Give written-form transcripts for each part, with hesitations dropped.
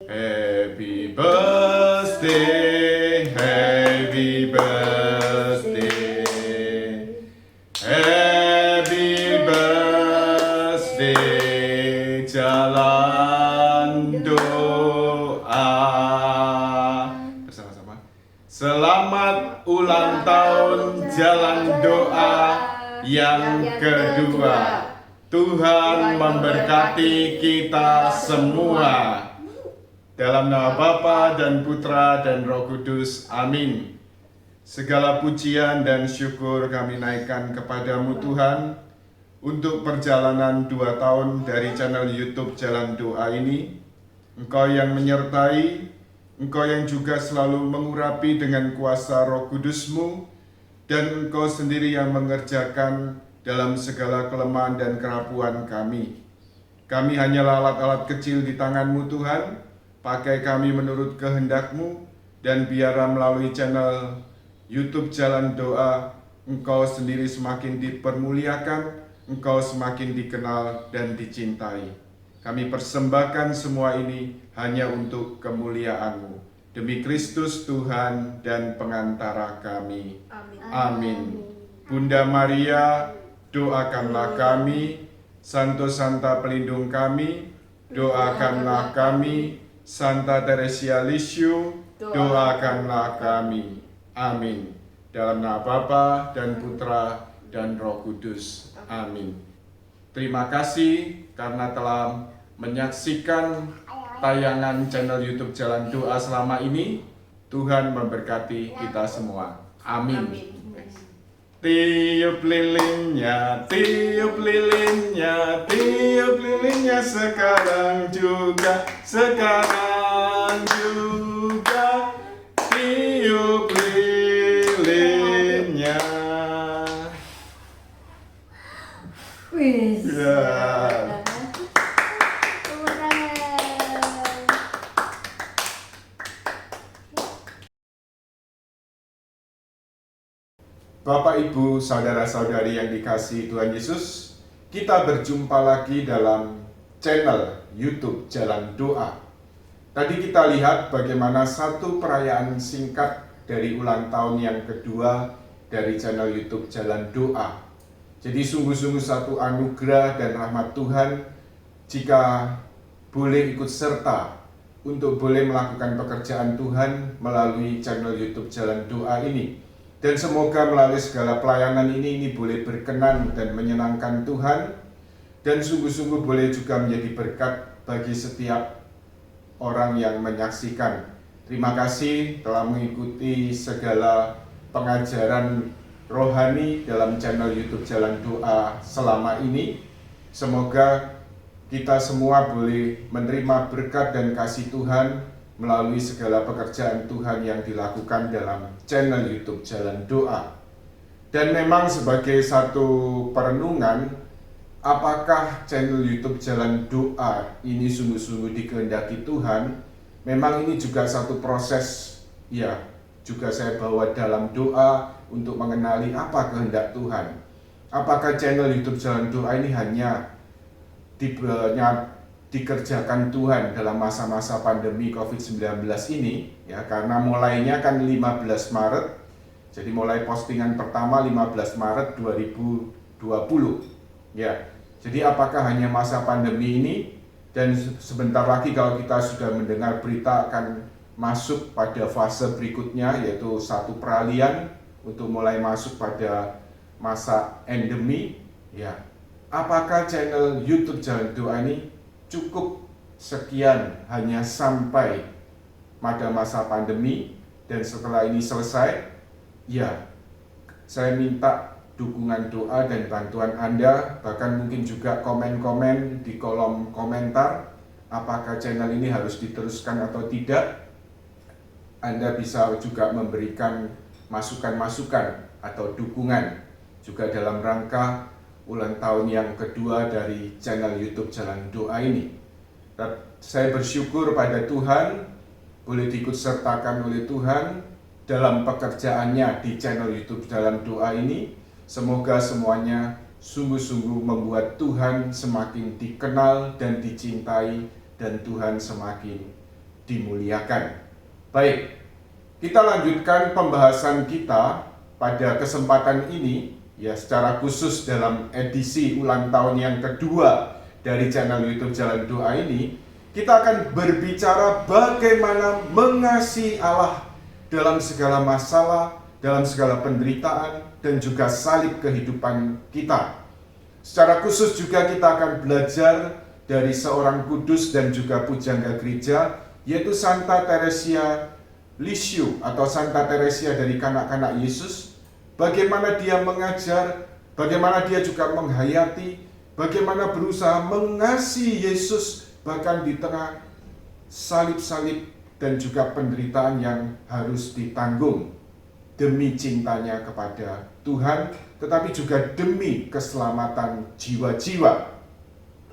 Happy birthday, happy birthday, happy birthday, jalan doa. Bersama-sama. Selamat ulang tahun jalan doa yang kedua. Tuhan memberkati kita semua. Dalam nama Bapa dan Putra dan Roh Kudus, amin. Segala pujian dan syukur kami naikkan kepadamu Tuhan, untuk perjalanan 2 tahun dari channel YouTube Jalan Doa ini. Engkau yang menyertai, Engkau yang juga selalu mengurapi dengan kuasa Roh Kudus-Mu, dan Engkau sendiri yang mengerjakan dalam segala kelemahan dan kerapuan kami. Kami hanyalah alat-alat kecil di tangan-Mu Tuhan. Pakai kami menurut kehendak-Mu, dan biarlah melalui channel YouTube Jalan Doa, Engkau sendiri semakin dipermuliakan, Engkau semakin dikenal dan dicintai. Kami persembahkan semua ini hanya untuk kemuliaan-Mu. Demi Kristus Tuhan dan pengantara kami. Amin. Amin. Bunda Maria, doakanlah kami. Santo Santa pelindung kami, doakanlah kami. Santa Teresia Lisieux, doakanlah kami. Amin. Dalam nama Bapa dan Putra dan Roh Kudus. Amin. Terima kasih karena telah menyaksikan tayangan channel YouTube Jalan Doa selama ini. Tuhan memberkati kita semua. Amin. Tiup lilinnya, tiup lilinnya, tiup lilinnya sekarang juga, tiup lilinnya. Wih. Ya. Bapak, Ibu, Saudara-saudari yang dikasihi Tuhan Yesus, kita berjumpa lagi dalam channel YouTube Jalan Doa. Tadi kita lihat bagaimana satu perayaan singkat dari ulang tahun yang kedua dari channel YouTube Jalan Doa. Jadi sungguh-sungguh satu anugerah dan rahmat Tuhan jika boleh ikut serta untuk boleh melakukan pekerjaan Tuhan melalui channel YouTube Jalan Doa ini. Dan semoga melalui segala pelayanan ini boleh berkenan dan menyenangkan Tuhan, dan sungguh-sungguh boleh juga menjadi berkat bagi setiap orang yang menyaksikan. Terima kasih telah mengikuti segala pengajaran rohani dalam channel YouTube Jalan Doa selama ini. Semoga kita semua boleh menerima berkat dan kasih Tuhan melalui segala pekerjaan Tuhan yang dilakukan dalam channel YouTube Jalan Doa. Dan memang sebagai satu perenungan, apakah channel YouTube Jalan Doa ini sungguh-sungguh dikehendaki Tuhan? Memang ini juga satu proses, ya, juga saya bawa dalam doa untuk mengenali apa kehendak Tuhan. Apakah channel YouTube Jalan Doa ini hanya dikerjakan Tuhan dalam masa-masa pandemi COVID-19 ini, ya, karena mulainya kan 15 Maret, jadi mulai postingan pertama 15 Maret 2020, ya. Jadi apakah hanya masa pandemi ini, dan sebentar lagi kalau kita sudah mendengar berita akan masuk pada fase berikutnya, yaitu satu peralihan untuk mulai masuk pada masa endemi, ya. Apakah channel YouTube Jalan Doa ini cukup sekian hanya sampai pada masa pandemi, dan setelah ini selesai? Ya, saya minta dukungan doa dan bantuan Anda, bahkan mungkin juga komen-komen di kolom komentar. Apakah channel ini harus diteruskan atau tidak? Anda bisa juga memberikan masukan-masukan atau dukungan juga dalam rangka ulang tahun yang kedua dari channel YouTube Jalan Doa ini. Saya bersyukur pada Tuhan boleh diikut sertakan oleh Tuhan dalam pekerjaannya di channel YouTube Jalan Doa ini. Semoga semuanya sungguh-sungguh membuat Tuhan semakin dikenal dan dicintai, dan Tuhan semakin dimuliakan. Baik, kita lanjutkan pembahasan kita pada kesempatan ini, ya secara khusus dalam edisi ulang tahun yang kedua dari channel YouTube Jalan Doa ini. Kita akan berbicara bagaimana mengasihi Allah dalam segala masalah, dalam segala penderitaan, dan juga salib kehidupan kita. Secara khusus juga kita akan belajar dari seorang kudus dan juga pujangga gereja, yaitu Santa Teresia Lisieux atau Santa Teresia dari Kanak-kanak Yesus. Bagaimana dia mengajar, bagaimana dia juga menghayati, bagaimana berusaha mengasihi Yesus bahkan di tengah salib-salib dan juga penderitaan yang harus ditanggung demi cintanya kepada Tuhan, tetapi juga demi keselamatan jiwa-jiwa.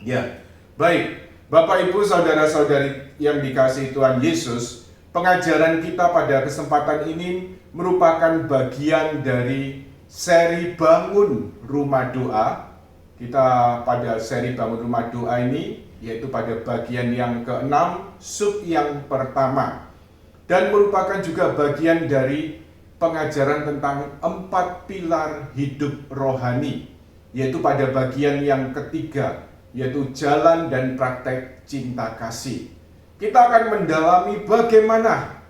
Ya, baik, Bapak Ibu saudara-saudari yang dikasihi Tuhan Yesus, pengajaran kita pada kesempatan ini merupakan bagian dari seri Bangun Rumah Doa. Kita pada seri Bangun Rumah Doa ini, yaitu pada bagian yang ke-6, sub yang pertama. Dan merupakan juga bagian dari pengajaran tentang 4 pilar hidup rohani, yaitu pada bagian yang ketiga, yaitu jalan dan praktek cinta kasih. Kita akan mendalami bagaimana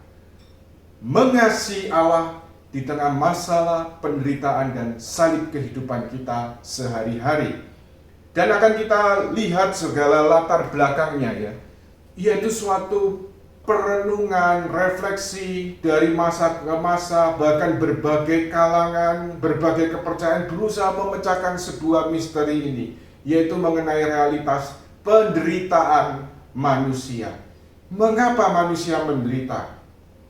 mengasihi Allah di tengah masalah, penderitaan, dan salib kehidupan kita sehari-hari. Dan akan kita lihat segala latar belakangnya, ya, yaitu suatu perenungan, refleksi dari masa ke masa, bahkan berbagai kalangan, berbagai kepercayaan berusaha memecahkan sebuah misteri ini, yaitu mengenai realitas penderitaan manusia. Mengapa manusia menderita?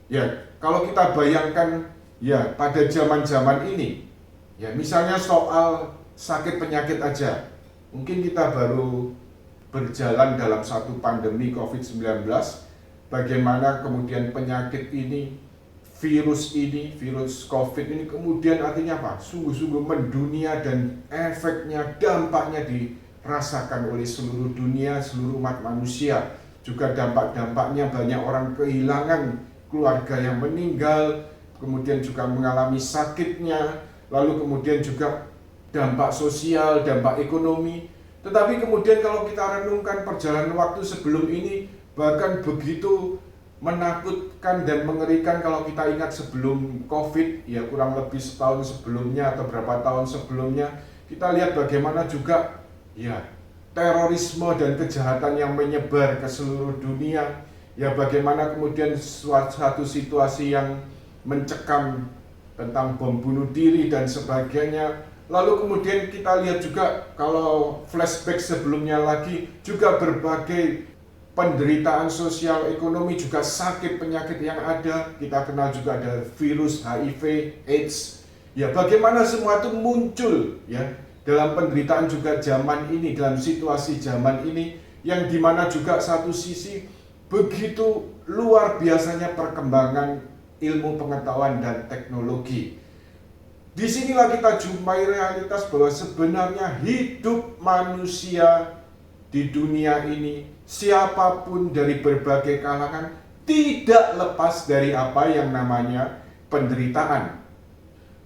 Ya, kalau kita bayangkan, ya, pada zaman-zaman ini, ya, misalnya soal sakit penyakit aja. Mungkin kita baru berjalan dalam satu pandemi COVID-19, bagaimana kemudian penyakit ini, virus COVID ini kemudian artinya apa? Sungguh-sungguh mendunia dan efeknya, dampaknya dirasakan oleh seluruh dunia, seluruh umat manusia. Juga dampak-dampaknya banyak orang kehilangan keluarga yang meninggal, kemudian juga mengalami sakitnya, lalu kemudian juga dampak sosial, dampak ekonomi. Tetapi kemudian kalau kita renungkan perjalanan waktu sebelum ini, bahkan begitu menakutkan dan mengerikan kalau kita ingat sebelum COVID, ya kurang lebih setahun sebelumnya atau berapa tahun sebelumnya, kita lihat bagaimana juga, ya, terorisme dan kejahatan yang menyebar ke seluruh dunia, ya bagaimana kemudian suatu situasi yang mencekam tentang bom bunuh diri dan sebagainya. Lalu kemudian kita lihat juga kalau flashback sebelumnya lagi, juga berbagai penderitaan sosial, ekonomi, juga sakit penyakit yang ada. Kita kenal juga ada virus HIV, AIDS. Ya, bagaimana semua itu muncul, ya, dalam penderitaan juga zaman ini, dalam situasi zaman ini, yang dimana juga satu sisi begitu luar biasanya perkembangan ilmu pengetahuan dan teknologi. Disinilah kita jumpai realitas bahwa sebenarnya hidup manusia di dunia ini, siapapun dari berbagai kalangan, tidak lepas dari apa yang namanya penderitaan.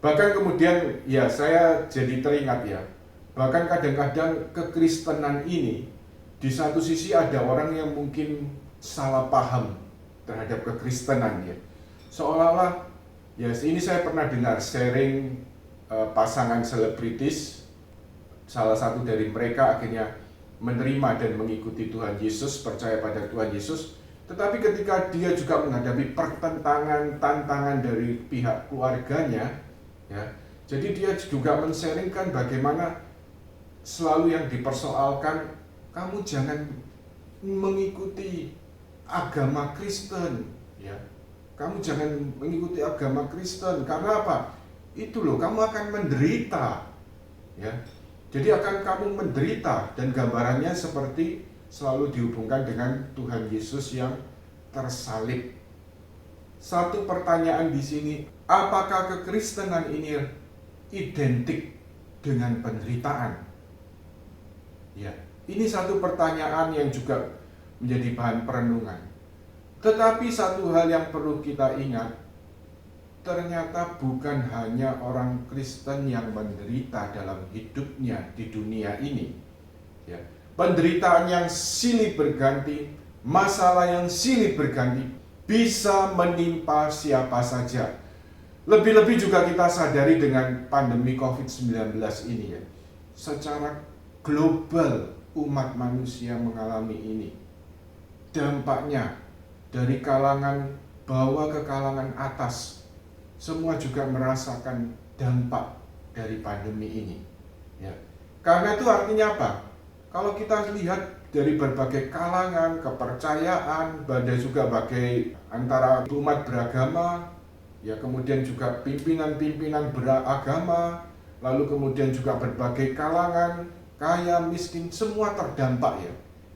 Bahkan kemudian, ya, saya jadi teringat, ya, bahkan kadang-kadang kekristenan ini, di satu sisi ada orang yang mungkin salah paham terhadap kekristenan, ya, seolah-olah, ya, ini saya pernah dengar sharing pasangan selebritis, salah satu dari mereka akhirnya menerima dan mengikuti Tuhan Yesus, percaya pada Tuhan Yesus, tetapi ketika dia juga menghadapi pertentangan, tantangan dari pihak keluarganya, ya, jadi dia juga men-sharingkan bagaimana selalu yang dipersoalkan, kamu jangan mengikuti agama Kristen, ya. Kamu jangan mengikuti agama Kristen, karena apa? Itu loh, kamu akan menderita, ya. Jadi akan kamu menderita, dan gambarannya seperti selalu dihubungkan dengan Tuhan Yesus yang tersalib. Satu pertanyaan di sini, apakah kekristenan ini identik dengan penderitaan? Ya, ini satu pertanyaan yang juga menjadi bahan perenungan. Tetapi satu hal yang perlu kita ingat, ternyata bukan hanya orang Kristen yang menderita dalam hidupnya di dunia ini. Ya, penderitaan yang silih berganti, masalah yang silih berganti bisa menimpa siapa saja. Lebih-lebih juga kita sadari dengan pandemi COVID-19 ini ya. Secara global umat manusia mengalami ini. Dampaknya dari kalangan bawah ke kalangan atas, semua juga merasakan dampak dari pandemi ini. Ya. Karena itu artinya apa? Kalau kita lihat dari berbagai kalangan, kepercayaan, dan juga bagai antara umat beragama, ya kemudian juga pimpinan-pimpinan beragama, lalu kemudian juga berbagai kalangan, kaya, miskin, semua terdampak ya.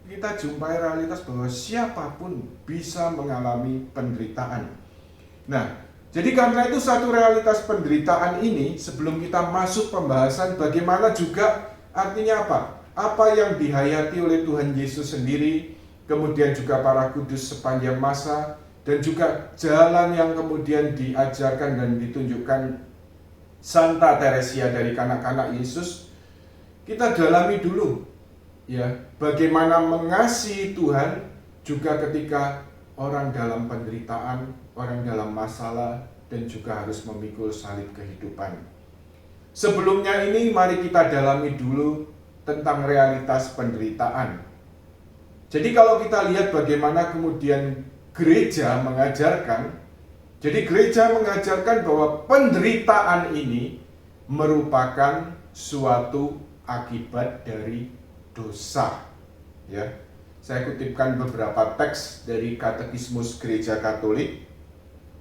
Kita jumpai realitas bahwa siapapun bisa mengalami penderitaan. Nah, jadi karena itu satu realitas penderitaan ini, sebelum kita masuk pembahasan bagaimana juga artinya apa? Apa yang dihayati oleh Tuhan Yesus sendiri, kemudian juga para kudus sepanjang masa, dan juga jalan yang kemudian diajarkan dan ditunjukkan Santa Teresia dari kanak-kanak Yesus, kita dalami dulu ya, bagaimana mengasihi Tuhan juga ketika orang dalam penderitaan, orang dalam masalah, dan juga harus memikul salib kehidupan. Sebelumnya ini mari kita dalami dulu tentang realitas penderitaan. Jadi kalau kita lihat bagaimana kemudian gereja mengajarkan, jadi gereja mengajarkan bahwa penderitaan ini merupakan suatu akibat dari dosa. Ya, saya kutipkan beberapa teks dari Katekismus Gereja Katolik.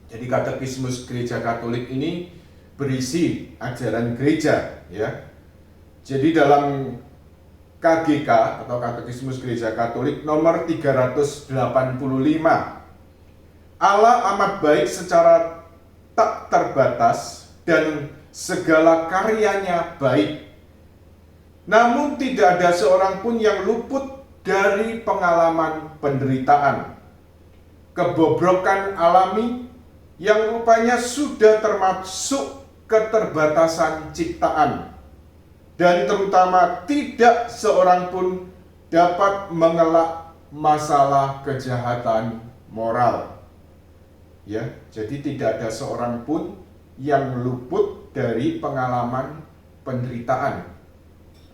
Jadi Katekismus Gereja Katolik ini berisi ajaran gereja, ya. Jadi dalam KGK atau Katekismus Gereja Katolik nomor 385, Allah amat baik secara tak terbatas dan segala karyanya baik. Namun tidak ada seorang pun yang luput dari pengalaman penderitaan, kebobrokan alami yang rupanya sudah termasuk keterbatasan ciptaan, dan terutama tidak seorang pun dapat mengelak masalah kejahatan moral. Ya, jadi tidak ada seorang pun yang luput dari pengalaman penderitaan.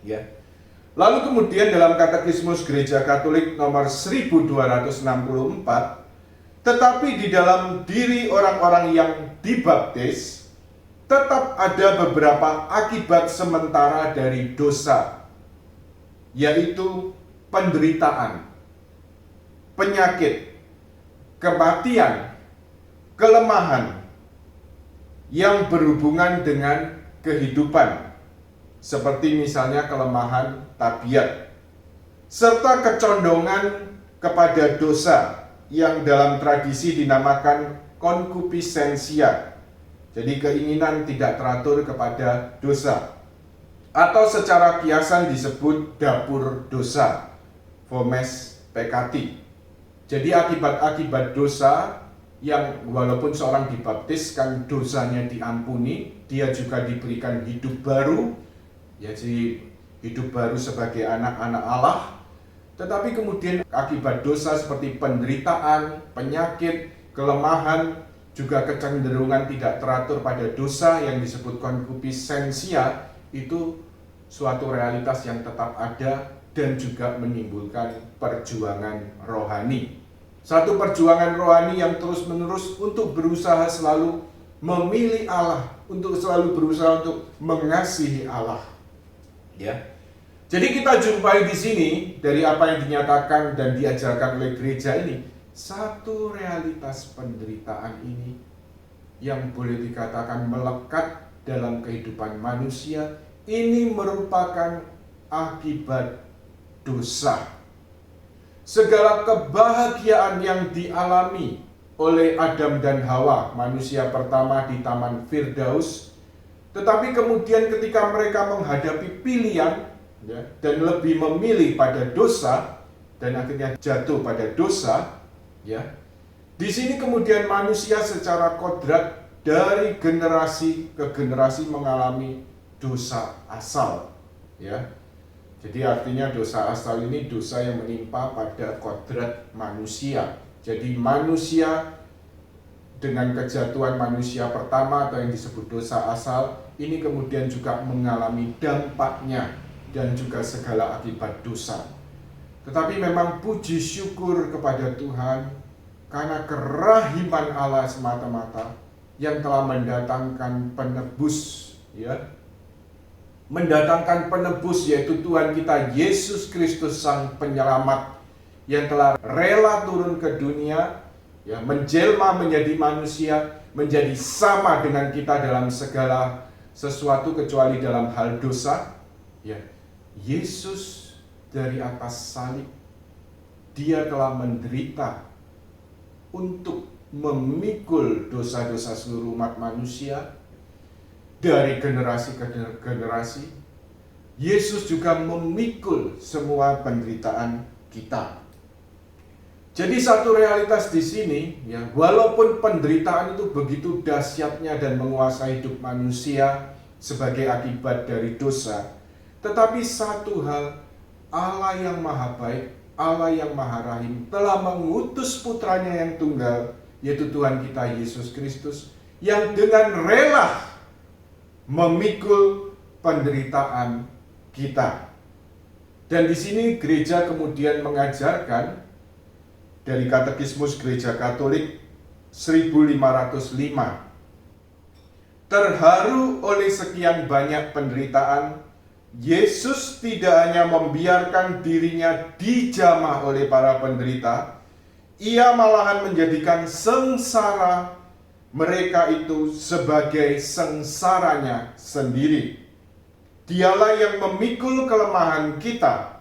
Ya. Lalu kemudian dalam Katekismus Gereja Katolik nomor 1264, tetapi di dalam diri orang-orang yang dibaptis tetap ada beberapa akibat sementara dari dosa, yaitu penderitaan, penyakit, kematian, kelemahan yang berhubungan dengan kehidupan, seperti misalnya kelemahan tabiat, serta kecondongan kepada dosa yang dalam tradisi dinamakan konkupiscensia. Jadi keinginan tidak teratur kepada dosa, atau secara kiasan disebut dapur dosa, fomes peccati. Jadi akibat-akibat dosa yang walaupun seorang dibaptis kan dosanya diampuni, dia juga diberikan hidup baru, ya, jadi hidup baru sebagai anak-anak Allah. Tetapi kemudian akibat dosa seperti penderitaan, penyakit, kelemahan, juga kecenderungan tidak teratur pada dosa yang disebut konkupiscensia, itu suatu realitas yang tetap ada dan juga menimbulkan perjuangan rohani. Satu perjuangan rohani yang terus-menerus untuk berusaha selalu memilih Allah, untuk selalu berusaha untuk mengasihi Allah. Ya. Jadi kita jumpai di sini dari apa yang dinyatakan dan diajarkan oleh gereja ini, satu realitas penderitaan ini yang boleh dikatakan melekat dalam kehidupan manusia, ini merupakan akibat dosa. Segala kebahagiaan yang dialami oleh Adam dan Hawa, manusia pertama di Taman Firdaus, tetapi kemudian ketika mereka menghadapi pilihan, ya, dan lebih memilih pada dosa, dan akhirnya jatuh pada dosa, ya, Di sini kemudian manusia secara kodrat dari generasi ke generasi mengalami dosa asal, ya. Jadi artinya dosa asal ini dosa yang menimpa pada kodrat manusia. Jadi manusia dengan kejatuhan manusia pertama atau yang disebut dosa asal ini kemudian juga mengalami dampaknya dan juga segala akibat dosa. Tetapi memang puji syukur kepada Tuhan karena kerahiman Allah semata-mata yang telah mendatangkan penebus, ya. Mendatangkan penebus yaitu Tuhan kita Yesus Kristus Sang Penyelamat yang telah rela turun ke dunia, ya, menjelma menjadi manusia, menjadi sama dengan kita dalam segala sesuatu kecuali dalam hal dosa, ya. Yesus dari atas salib, Dia telah menderita untuk memikul dosa-dosa seluruh umat manusia dari generasi ke generasi. Yesus juga memikul semua penderitaan kita. Jadi satu realitas di sini, ya, walaupun penderitaan itu begitu dahsyatnya dan menguasai hidup manusia sebagai akibat dari dosa, tetapi satu hal, Allah yang maha baik, Allah yang maha rahim telah mengutus putranya yang tunggal, yaitu Tuhan kita Yesus Kristus, yang dengan rela memikul penderitaan kita. Dan di sini gereja kemudian mengajarkan dari Katekismus Gereja Katolik 1505, terharu oleh sekian banyak penderitaan, Yesus tidak hanya membiarkan dirinya dijamah oleh para penderita, Ia malahan menjadikan sengsara mereka itu sebagai sengsaranya sendiri. Dialah yang memikul kelemahan kita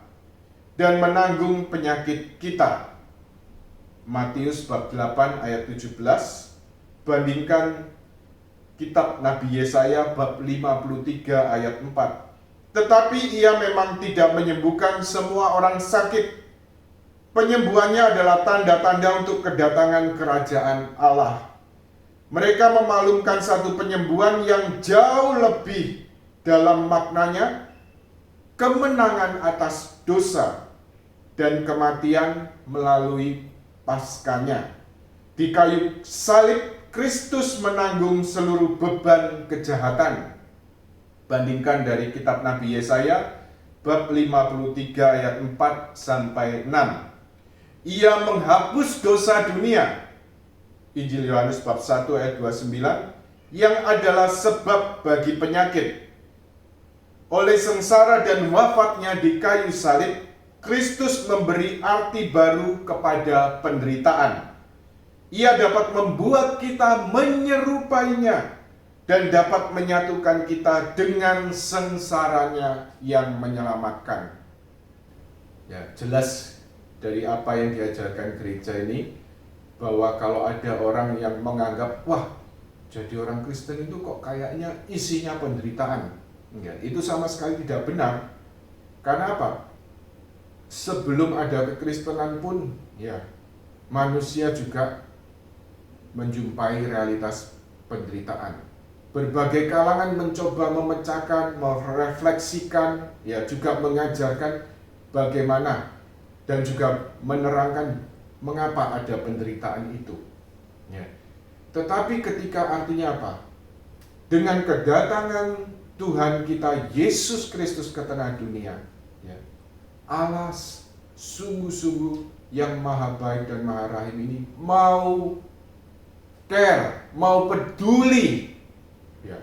dan menanggung penyakit kita. Matius bab 8 ayat 17, bandingkan kitab Nabi Yesaya bab 53 ayat 4. Tetapi Ia memang tidak menyembuhkan semua orang sakit. Penyembuhannya adalah tanda-tanda untuk kedatangan kerajaan Allah. Mereka memaklumkan satu penyembuhan yang jauh lebih dalam maknanya, kemenangan atas dosa dan kematian melalui Paskahnya. Di kayu salib, Kristus menanggung seluruh beban kejahatan. Bandingkan dari kitab Nabi Yesaya bab 53 ayat 4 sampai 6. Ia menghapus dosa dunia. Injil Yohanes bab 1 ayat 29, yang adalah sebab bagi penyakit. Oleh sengsara dan wafatnya di kayu salib, Kristus memberi arti baru kepada penderitaan. Ia dapat membuat kita menyerupainya dan dapat menyatukan kita dengan sengsaranya yang menyelamatkan. Ya, jelas dari apa yang diajarkan gereja ini, bahwa kalau ada orang yang menganggap, wah, jadi orang Kristen itu kok kayaknya isinya penderitaan. Enggak, itu sama sekali tidak benar. Karena apa? Sebelum ada kekristenan pun, ya, manusia juga menjumpai realitas penderitaan. Berbagai kalangan mencoba memecahkan, merefleksikan, ya, juga mengajarkan bagaimana dan juga menerangkan mengapa ada penderitaan itu. Ya. Tetapi ketika artinya apa? Dengan kedatangan Tuhan kita Yesus Kristus ke tengah dunia, ya, Allah sungguh-sungguh yang maha baik dan maha rahim ini mau care, mau peduli, ya,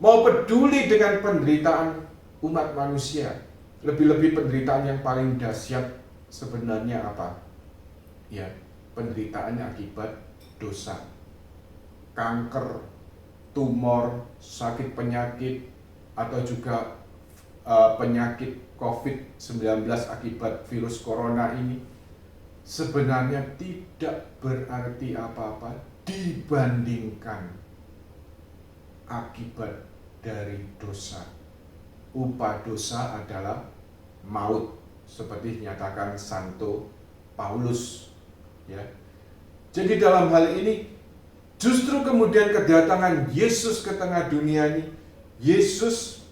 mau peduli dengan penderitaan umat manusia. Lebih-lebih penderitaan yang paling dahsyat sebenarnya apa? Ya, penderitaan akibat dosa. Kanker, tumor, sakit penyakit, atau juga penyakit COVID-19 akibat virus corona ini sebenarnya tidak berarti apa-apa dibandingkan akibat dari dosa. Upah dosa adalah maut, seperti dinyatakan Santo Paulus, ya. Jadi dalam hal ini, justru kemudian kedatangan Yesus ke tengah dunia ini, Yesus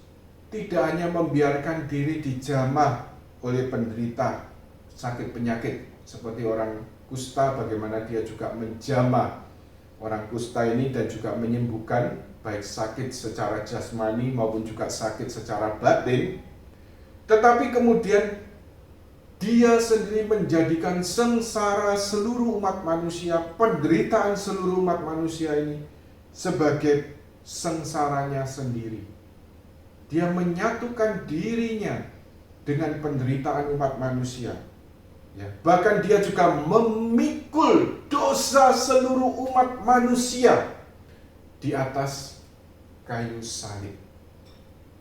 tidak hanya membiarkan diri dijamah oleh penderita sakit penyakit, seperti orang kusta, bagaimana dia juga menjamah orang kusta ini dan juga menyembuhkan baik sakit secara jasmani maupun juga sakit secara batin. Tetapi kemudian dia sendiri menjadikan sengsara seluruh umat manusia, penderitaan seluruh umat manusia ini sebagai sengsaranya sendiri. Dia menyatukan dirinya dengan penderitaan umat manusia. Ya, bahkan dia juga memikul dosa seluruh umat manusia di atas kayu salib.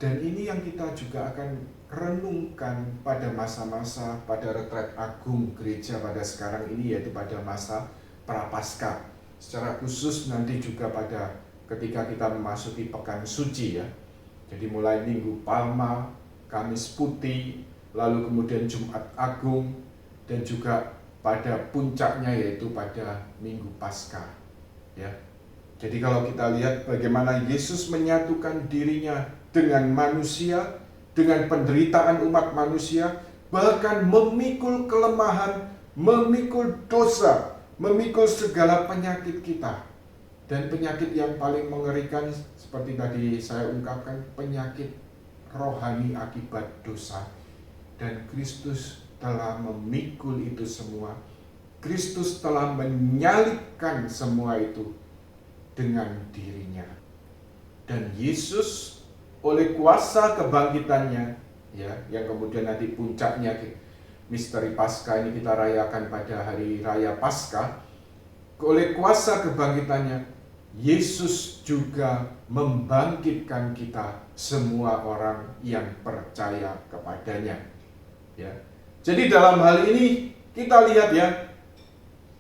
Dan ini yang kita juga akan renungkan pada masa-masa pada retret agung gereja pada sekarang ini, yaitu pada masa Prapaskah. Secara khusus nanti juga pada ketika kita memasuki pekan suci ya. Jadi mulai Minggu Palma, Kamis Putih, lalu kemudian Jumat Agung, dan juga pada puncaknya yaitu pada Minggu Paskah ya. Jadi kalau kita lihat bagaimana Yesus menyatukan dirinya dengan manusia, dengan penderitaan umat manusia, bahkan memikul kelemahan, memikul dosa, memikul segala penyakit kita. Dan penyakit yang paling mengerikan seperti tadi saya ungkapkan, penyakit rohani akibat dosa. Dan Kristus telah memikul itu semua. Kristus telah menyalibkan semua itu dengan dirinya. Dan Yesus oleh kuasa kebangkitannya ya, yang kemudian nanti puncaknya misteri Paskah ini kita rayakan pada hari raya Paskah. Oleh kuasa kebangkitannya, Yesus juga membangkitkan kita semua orang yang percaya kepadanya ya. Jadi dalam hal ini kita lihat ya,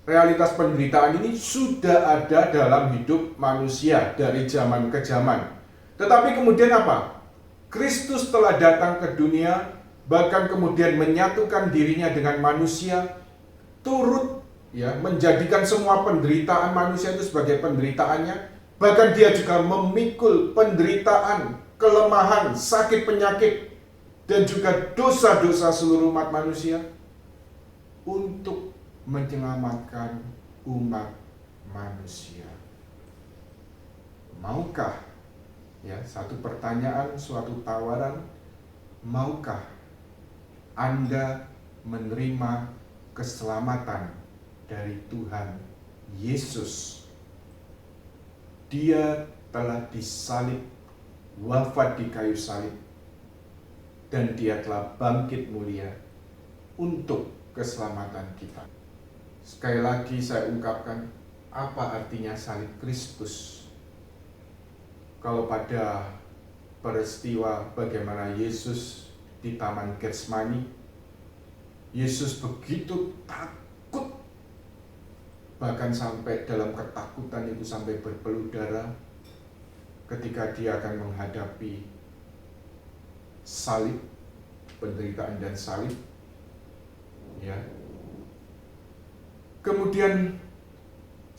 realitas penderitaan ini sudah ada dalam hidup manusia dari zaman ke zaman. Tetapi kemudian apa? Kristus telah datang ke dunia, bahkan kemudian menyatukan dirinya dengan manusia, turut ya menjadikan semua penderitaan manusia itu sebagai penderitaannya. Bahkan dia juga memikul penderitaan, kelemahan, sakit penyakit, dan juga dosa-dosa seluruh umat manusia untuk menyelamatkan umat manusia. Maukah, ya, satu pertanyaan, suatu tawaran, maukah Anda menerima keselamatan dari Tuhan Yesus? Dia telah disalib, wafat di kayu salib, dan dia telah bangkit mulia untuk keselamatan kita. Sekali lagi saya ungkapkan, apa artinya salib Kristus? Kalau pada peristiwa bagaimana Yesus di Taman Getsemani, Yesus begitu takut, bahkan sampai dalam ketakutan itu sampai berpeluh darah ketika dia akan menghadapi salib, penderitaan dan salib ya. Kemudian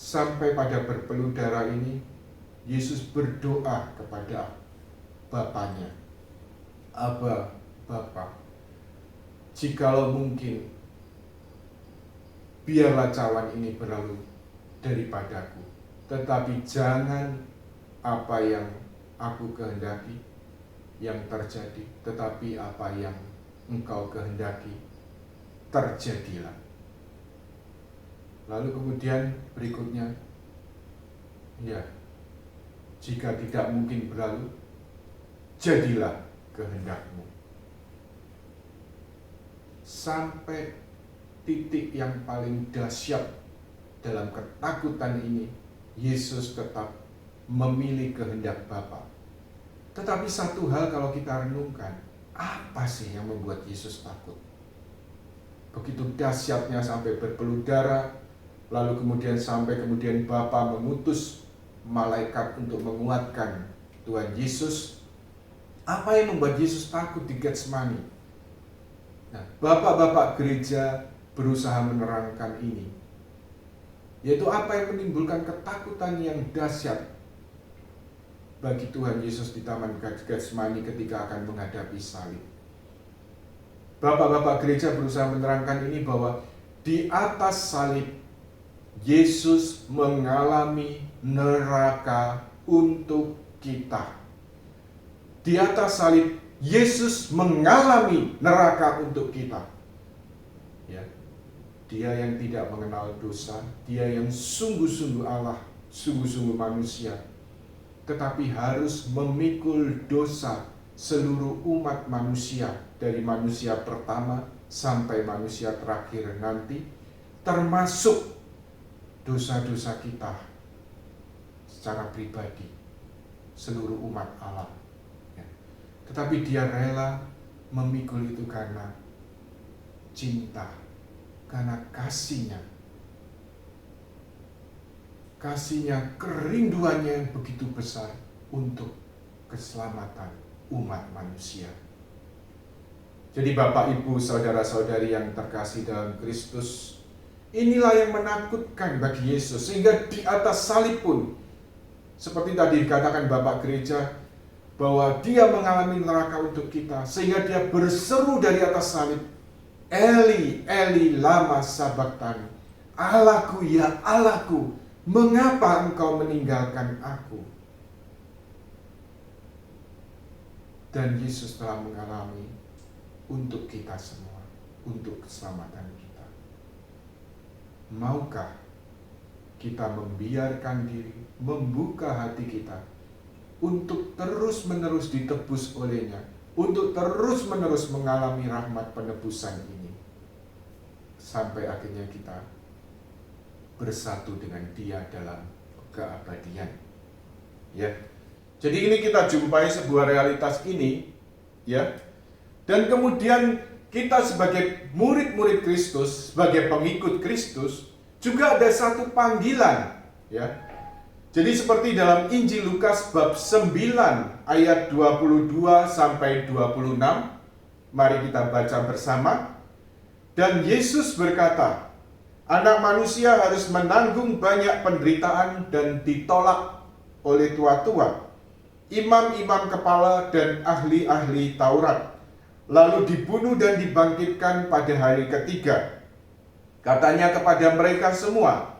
sampai pada berpeluh darah ini, Yesus berdoa kepada Bapanya, Aba, Bapa, jikalau mungkin, biarlah cawan ini berlalu daripadaku, tetapi jangan apa yang aku kehendaki yang terjadi, tetapi apa yang Engkau kehendaki terjadilah. Lalu kemudian berikutnya, ya, jika tidak mungkin berlalu, jadilah kehendak-Mu. Sampai titik yang paling dahsyat dalam ketakutan ini, Yesus tetap memilih kehendak Bapa. Tetapi satu hal kalau kita renungkan, apa sih yang membuat Yesus takut? Begitu dahsyatnya sampai berpeluh darah, lalu kemudian sampai kemudian Bapa mengutus malaikat untuk menguatkan Tuhan Yesus. Apa yang membuat Yesus takut di Getsemani? Nah, bapak-bapak gereja berusaha menerangkan ini. Yaitu apa yang menimbulkan ketakutan yang dahsyat bagi Tuhan Yesus di Taman Getsemani ketika akan menghadapi salib. Bapak-bapak gereja berusaha menerangkan ini bahwa di atas salib Yesus mengalami neraka untuk kita. Di atas salib Yesus mengalami neraka untuk kita. Ya. Dia yang tidak mengenal dosa, dia yang sungguh-sungguh Allah, sungguh-sungguh manusia, tetapi harus memikul dosa seluruh umat manusia, dari manusia pertama sampai manusia terakhir nanti, termasuk dosa-dosa kita secara pribadi, seluruh umat Allah. Ya. Tetapi dia rela memikul itu karena cinta, karena kasihnya. Kasihnya, kerinduannya yang begitu besar untuk keselamatan umat manusia. Jadi Bapak, Ibu, Saudara-saudari yang terkasih dalam Kristus, inilah yang menakutkan bagi Yesus. Sehingga di atas salib pun, seperti tadi dikatakan Bapak Gereja, bahwa dia mengalami neraka untuk kita. Sehingga dia berseru dari atas salib, Eli, Eli, lama sabachthani. Allahku, ya Allahku, mengapa engkau meninggalkan aku? Dan Yesus telah mengalami untuk kita semua, untuk keselamatan kita. Maukah kita membiarkan diri, membuka hati kita untuk terus-menerus ditebus olehnya, untuk terus-menerus mengalami rahmat penebusan ini, sampai akhirnya kita bersatu dengan Dia dalam keabadian. Ya. Jadi ini kita jumpai sebuah realitas ini, ya. Dan kemudian kita sebagai murid-murid Kristus, sebagai pengikut Kristus, juga ada satu panggilan, ya. Jadi seperti dalam Injil Lukas bab 9 ayat 22 sampai 26, mari kita baca bersama. Dan Yesus berkata, Anak manusia harus menanggung banyak penderitaan dan ditolak oleh tua-tua, imam-imam kepala dan ahli-ahli Taurat, lalu dibunuh dan dibangkitkan pada hari ketiga. Katanya kepada mereka semua,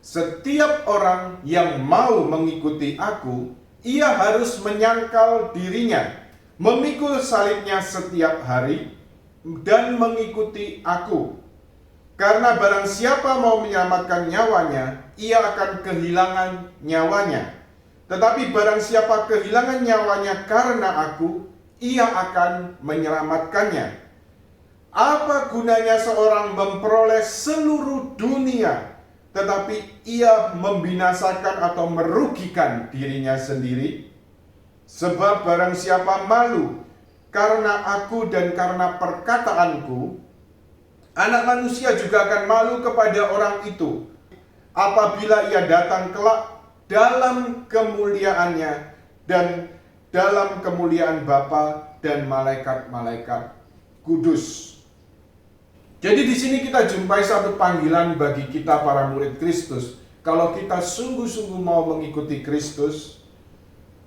setiap orang yang mau mengikuti aku, ia harus menyangkal dirinya, memikul salibnya setiap hari, dan mengikuti aku. Karena barang siapa mau menyelamatkan nyawanya, ia akan kehilangan nyawanya. Tetapi barang siapa kehilangan nyawanya karena aku, ia akan menyelamatkannya. Apa gunanya seorang memperoleh seluruh dunia, tetapi ia membinasakan atau merugikan dirinya sendiri? Sebab barang siapa malu karena aku dan karena perkataanku, Anak manusia juga akan malu kepada orang itu apabila ia datang kelak dalam kemuliaannya dan dalam kemuliaan Bapa dan malaikat-malaikat kudus. Jadi di sini kita jumpai satu panggilan bagi kita para murid Kristus. Kalau kita sungguh-sungguh mau mengikuti Kristus,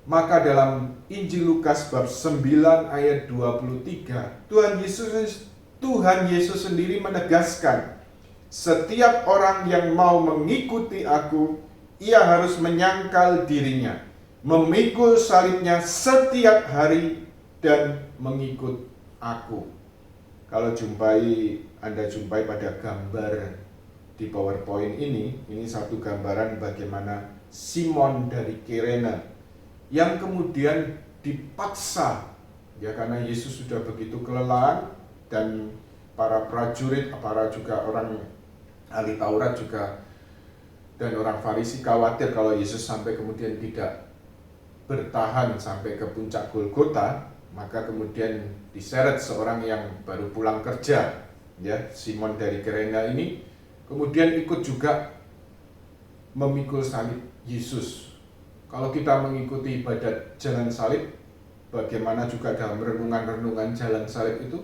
maka dalam Injil Lukas bab 9 ayat 23, Tuhan Yesus sendiri menegaskan, setiap orang yang mau mengikuti aku, ia harus menyangkal dirinya, memikul salibnya setiap hari, dan mengikut aku. Kalau Anda jumpai pada gambar di PowerPoint ini satu gambaran bagaimana Simon dari Kirene, yang kemudian dipaksa, ya karena Yesus sudah begitu kelelahan, dan para prajurit, para juga orang ahli Taurat juga, dan orang Farisi khawatir kalau Yesus sampai kemudian tidak bertahan sampai ke puncak Golgota, maka kemudian diseret seorang yang baru pulang kerja, ya Simon dari Kirene ini, kemudian ikut juga memikul salib Yesus. Kalau kita mengikuti ibadat jalan salib, bagaimana juga dalam renungan-renungan jalan salib itu,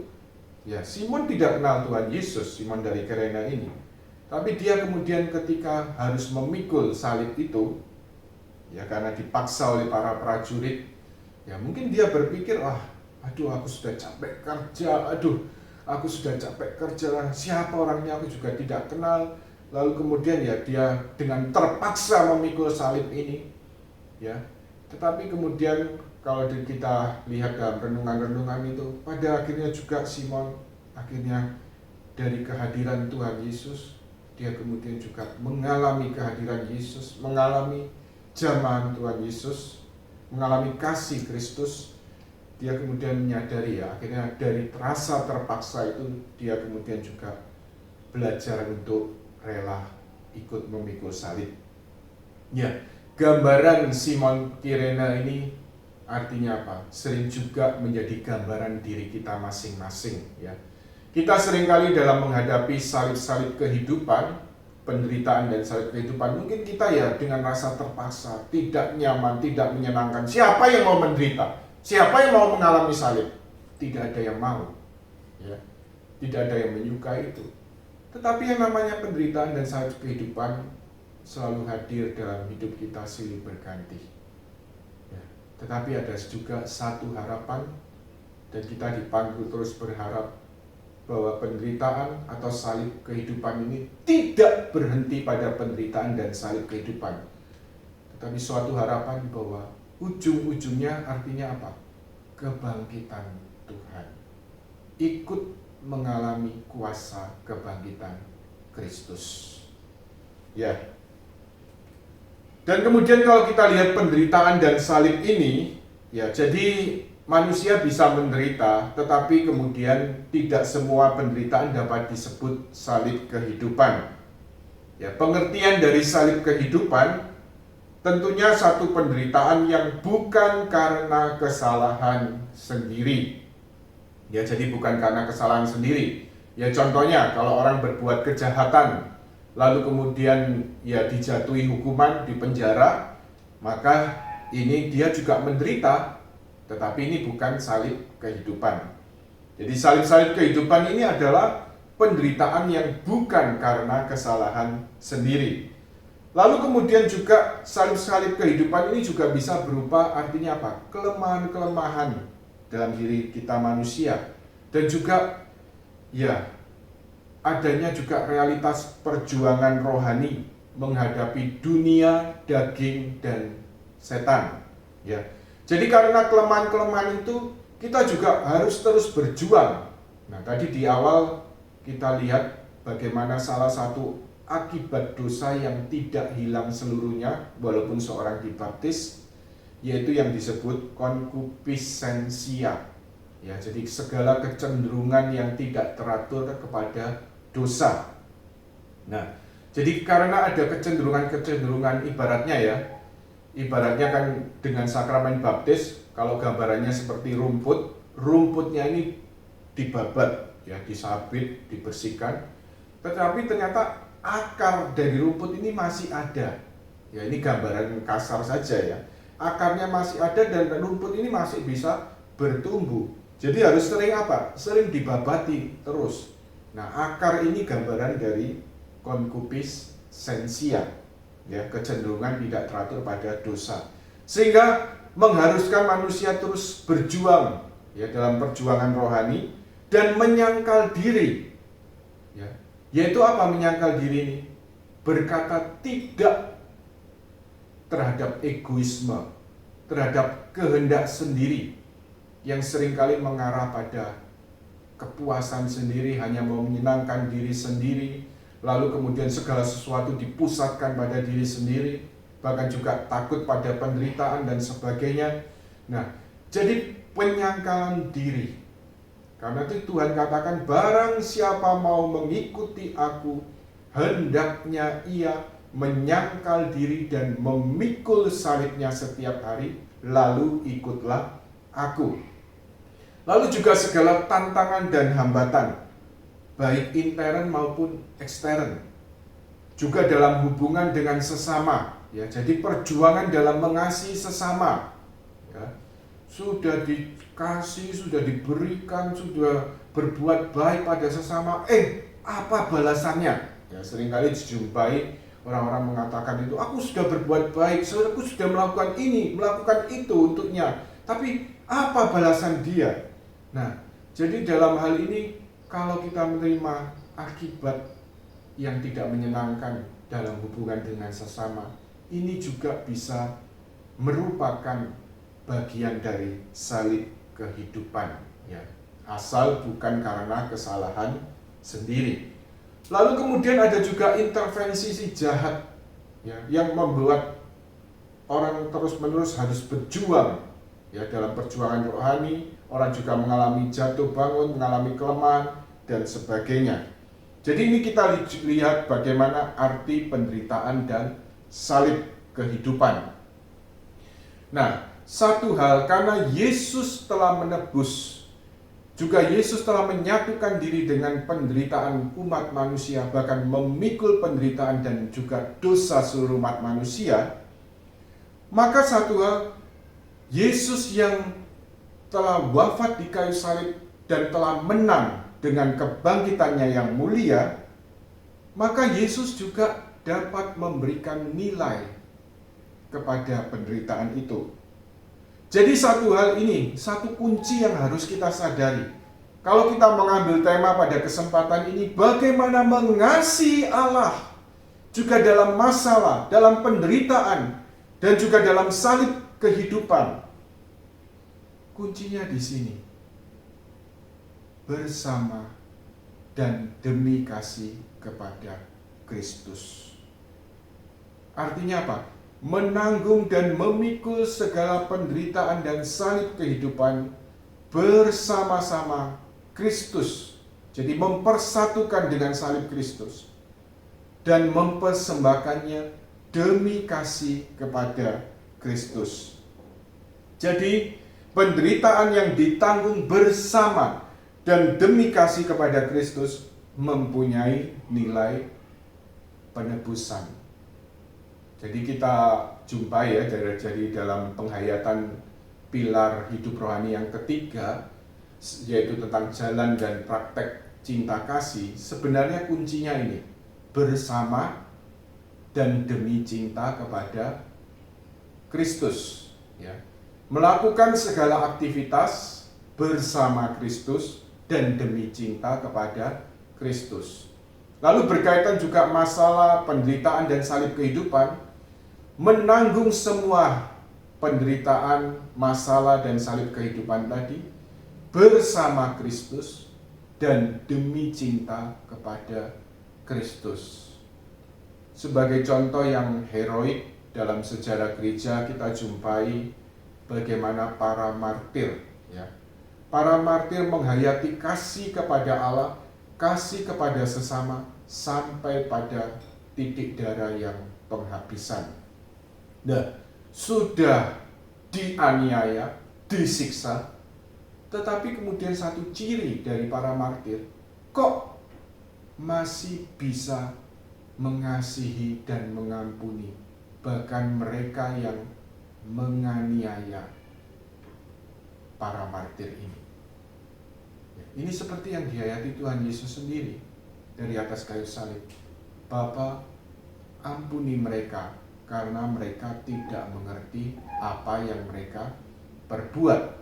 ya, Simon tidak kenal Tuhan Yesus, Simon dari Kirene ini. Tapi dia kemudian ketika harus memikul salib itu, ya karena dipaksa oleh para prajurit, ya mungkin dia berpikir, aduh aku sudah capek kerja, aku sudah capek kerja, siapa orangnya aku juga tidak kenal. Lalu kemudian ya dia dengan terpaksa memikul salib ini, ya. Tetapi kemudian kalau kita lihat dalam renungan-renungan itu, pada akhirnya juga Simon akhirnya dari kehadiran Tuhan Yesus, dia kemudian juga mengalami kehadiran Yesus, mengalami jamahan Tuhan Yesus, mengalami kasih Kristus. Dia kemudian menyadari ya, akhirnya dari rasa terpaksa itu dia kemudian juga belajar untuk rela ikut memikul salib. Ya, gambaran Simon Kirene ini artinya apa? Sering juga menjadi gambaran diri kita masing-masing, ya. Kita seringkali dalam menghadapi salib-salib kehidupan, penderitaan dan salib kehidupan, mungkin kita ya dengan rasa terpaksa, tidak nyaman, tidak menyenangkan. Siapa yang mau menderita? Siapa yang mau mengalami salib? Tidak ada yang mau, ya. Tidak ada yang menyukai itu. Tetapi yang namanya penderitaan dan salib kehidupan selalu hadir dalam hidup kita silih berganti. Ya. Tetapi ada juga satu harapan, dan kita dipanggil terus berharap bahwa penderitaan atau salib kehidupan ini tidak berhenti pada penderitaan dan salib kehidupan. Tetapi suatu harapan bahwa ujung-ujungnya artinya apa? Kebangkitan Tuhan. Ikut mengalami kuasa kebangkitan Kristus. Ya. Dan kemudian kalau kita lihat penderitaan dan salib ini, ya jadi manusia bisa menderita, tetapi kemudian tidak semua penderitaan dapat disebut salib kehidupan. Ya, pengertian dari salib kehidupan tentunya satu penderitaan yang bukan karena kesalahan sendiri. Ya, jadi bukan karena kesalahan sendiri. Ya, contohnya kalau orang berbuat kejahatan, lalu kemudian ya dijatuhi hukuman di penjara, maka ini dia juga menderita. Tetapi ini bukan salib kehidupan. Jadi salib-salib kehidupan ini adalah penderitaan yang bukan karena kesalahan sendiri. Lalu kemudian juga salib-salib kehidupan ini juga bisa berupa artinya apa? Kelemahan-kelemahan dalam diri kita manusia. Dan juga ya adanya juga realitas perjuangan rohani menghadapi dunia, daging, dan setan. Ya. Jadi karena kelemahan-kelemahan itu kita juga harus terus berjuang. Nah, tadi di awal kita lihat bagaimana salah satu akibat dosa yang tidak hilang seluruhnya walaupun seorang dibaptis, yaitu yang disebut konkupiscensia. Ya, jadi segala kecenderungan yang tidak teratur kepada dosa. Nah, jadi karena ada kecenderungan ibaratnya ya, ibaratnya kan dengan sakramen baptis, kalau gambarannya seperti rumputnya ini dibabat, ya disabit, dibersihkan. Tetapi ternyata akar dari rumput ini masih ada. Ya ini gambaran kasar saja ya. Akarnya masih ada dan rumput ini masih bisa bertumbuh. Jadi harus sering apa? Sering dibabati terus. Nah, akar ini gambaran dari konkupiscensia. Ya, kecenderungan tidak teratur pada dosa, sehingga mengharuskan manusia terus berjuang ya dalam perjuangan rohani dan menyangkal diri, ya, yaitu apa menyangkal diri ini? Berkata tidak terhadap egoisme, terhadap kehendak sendiri yang seringkali mengarah pada kepuasan sendiri, hanya mau menyenangkan diri sendiri. Lalu kemudian segala sesuatu dipusatkan pada diri sendiri, bahkan juga takut pada penderitaan dan sebagainya. Nah, jadi penyangkalan diri. Karena itu Tuhan katakan, barang siapa mau mengikuti aku, hendaknya ia menyangkal diri dan memikul salibnya setiap hari, lalu ikutlah aku. Lalu juga segala tantangan dan hambatan, baik intern maupun ekstern, juga dalam hubungan dengan sesama, ya. Jadi perjuangan dalam mengasihi sesama, ya. Sudah dikasih, sudah diberikan, sudah berbuat baik pada sesama, apa balasannya? Ya, seringkali dijumpai orang-orang mengatakan itu, aku sudah berbuat baik, aku sudah melakukan ini, melakukan itu untuknya. Tapi apa balasan dia? Nah, jadi dalam hal ini kalau kita menerima akibat yang tidak menyenangkan dalam hubungan dengan sesama, ini juga bisa merupakan bagian dari salib kehidupan, ya, asal bukan karena kesalahan sendiri. Lalu kemudian ada juga intervensi si jahat, ya, yang membuat orang terus-menerus harus berjuang, ya, dalam perjuangan rohani. Orang juga mengalami jatuh bangun, mengalami kelemahan dan sebagainya. Jadi ini kita lihat bagaimana arti penderitaan dan salib kehidupan. Nah, satu hal, karena Yesus telah menebus, juga Yesus telah menyatukan diri dengan penderitaan umat manusia, bahkan memikul penderitaan dan juga dosa seluruh umat manusia. Maka satu hal, Yesus yang telah wafat di kayu salib dan telah menang dengan kebangkitannya yang mulia, maka Yesus juga dapat memberikan nilai kepada penderitaan itu. Jadi satu hal ini, satu kunci yang harus kita sadari. Kalau kita mengambil tema pada kesempatan ini, bagaimana mengasihi Allah juga dalam masalah, dalam penderitaan, dan juga dalam salib kehidupan. Kuncinya di sini. Bersama dan demi kasih kepada Kristus. Artinya apa? Menanggung dan memikul segala penderitaan dan salib kehidupan bersama-sama Kristus. Jadi mempersatukan dengan salib Kristus dan mempersembahkannya demi kasih kepada Kristus. Jadi penderitaan yang ditanggung bersama dan demi kasih kepada Kristus mempunyai nilai penebusan. Jadi kita jumpai, ya, jadi dalam penghayatan pilar hidup rohani yang ketiga, yaitu tentang jalan dan praktek cinta kasih, sebenarnya kuncinya ini, bersama dan demi cinta kepada Kristus, ya. Melakukan segala aktivitas bersama Kristus dan demi cinta kepada Kristus. Lalu berkaitan juga masalah penderitaan dan salib kehidupan, menanggung semua penderitaan, masalah, dan salib kehidupan tadi bersama Kristus dan demi cinta kepada Kristus. Sebagai contoh yang heroik dalam sejarah gereja, kita jumpai bagaimana para martir, ya. Para martir menghayati kasih kepada Allah, kasih kepada sesama, sampai pada titik darah yang penghabisan. Nah, sudah dianiaya, disiksa, tetapi kemudian satu ciri dari para martir, kok masih bisa mengasihi dan mengampuni bahkan mereka yang menganiaya para martir ini. Ini seperti yang dihayati Tuhan Yesus sendiri dari atas kayu salib. Bapa, ampuni mereka karena mereka tidak mengerti apa yang mereka perbuat.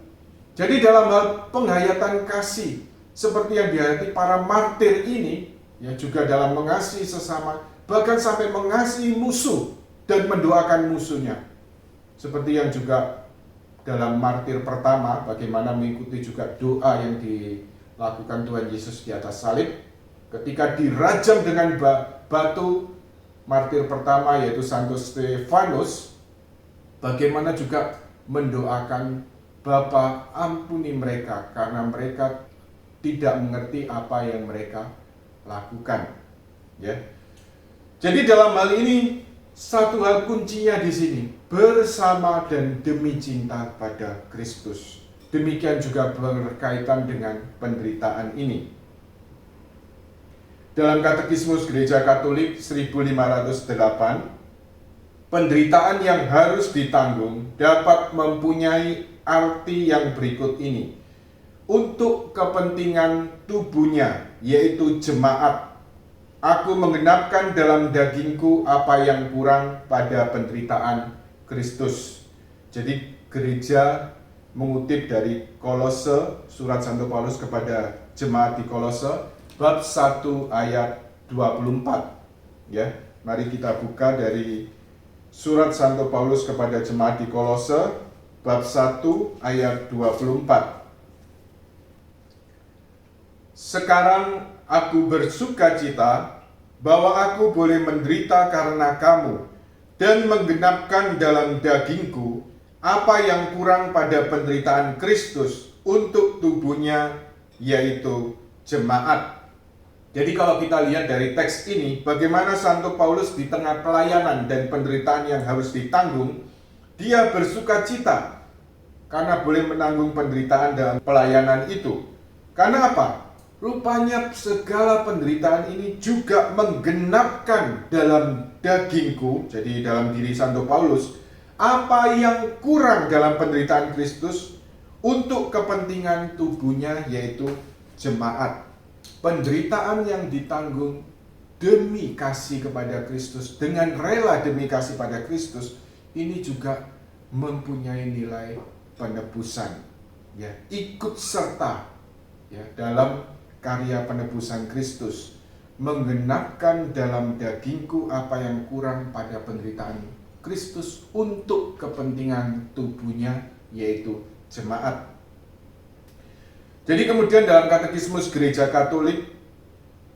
Jadi dalam hal penghayatan kasih seperti yang dihayati para martir ini, ya, juga dalam mengasihi sesama, bahkan sampai mengasihi musuh dan mendoakan musuhnya. Seperti yang juga dalam martir pertama, bagaimana mengikuti juga doa yang dilakukan Tuhan Yesus di atas salib ketika dirajam dengan batu. Martir pertama yaitu Santo Stefanus, bagaimana juga mendoakan, Bapa, ampuni mereka karena mereka tidak mengerti apa yang mereka lakukan, ya. Jadi dalam hal ini satu hal kuncinya di sini, bersama dan demi cinta pada Kristus. Demikian juga berkaitan dengan penderitaan ini. Dalam Katekismus Gereja Katolik 1508, penderitaan yang harus ditanggung dapat mempunyai arti yang berikut ini. Untuk kepentingan tubuhnya, yaitu jemaat, Aku menggenapkan dalam dagingku apa yang kurang pada penderitaan Kristus. Jadi gereja mengutip dari Kolose, surat Santo Paulus kepada jemaat di Kolose, bab 1 ayat 24. Ya, mari kita buka dari surat Santo Paulus kepada jemaat di Kolose, bab 1 ayat 24. Sekarang aku bersukacita bahwa aku boleh menderita karena kamu dan menggenapkan dalam dagingku apa yang kurang pada penderitaan Kristus untuk tubuhnya, yaitu jemaat. Jadi kalau kita lihat dari teks ini, bagaimana Santo Paulus di tengah pelayanan dan penderitaan yang harus ditanggung, dia bersukacita karena boleh menanggung penderitaan dalam pelayanan itu. Karena apa? Rupanya segala penderitaan ini juga menggenapkan dalam dagingku, jadi dalam diri Santo Paulus, apa yang kurang dalam penderitaan Kristus untuk kepentingan tubuhnya, yaitu jemaat. Penderitaan yang ditanggung demi kasih kepada Kristus, dengan rela demi kasih pada Kristus, ini juga mempunyai nilai penebusan, ya, ikut serta ya dalam karya penebusan Kristus, menggenapkan dalam dagingku apa yang kurang pada penderitaan Kristus untuk kepentingan tubuhnya, yaitu jemaat. Jadi kemudian dalam Katekismus Gereja Katolik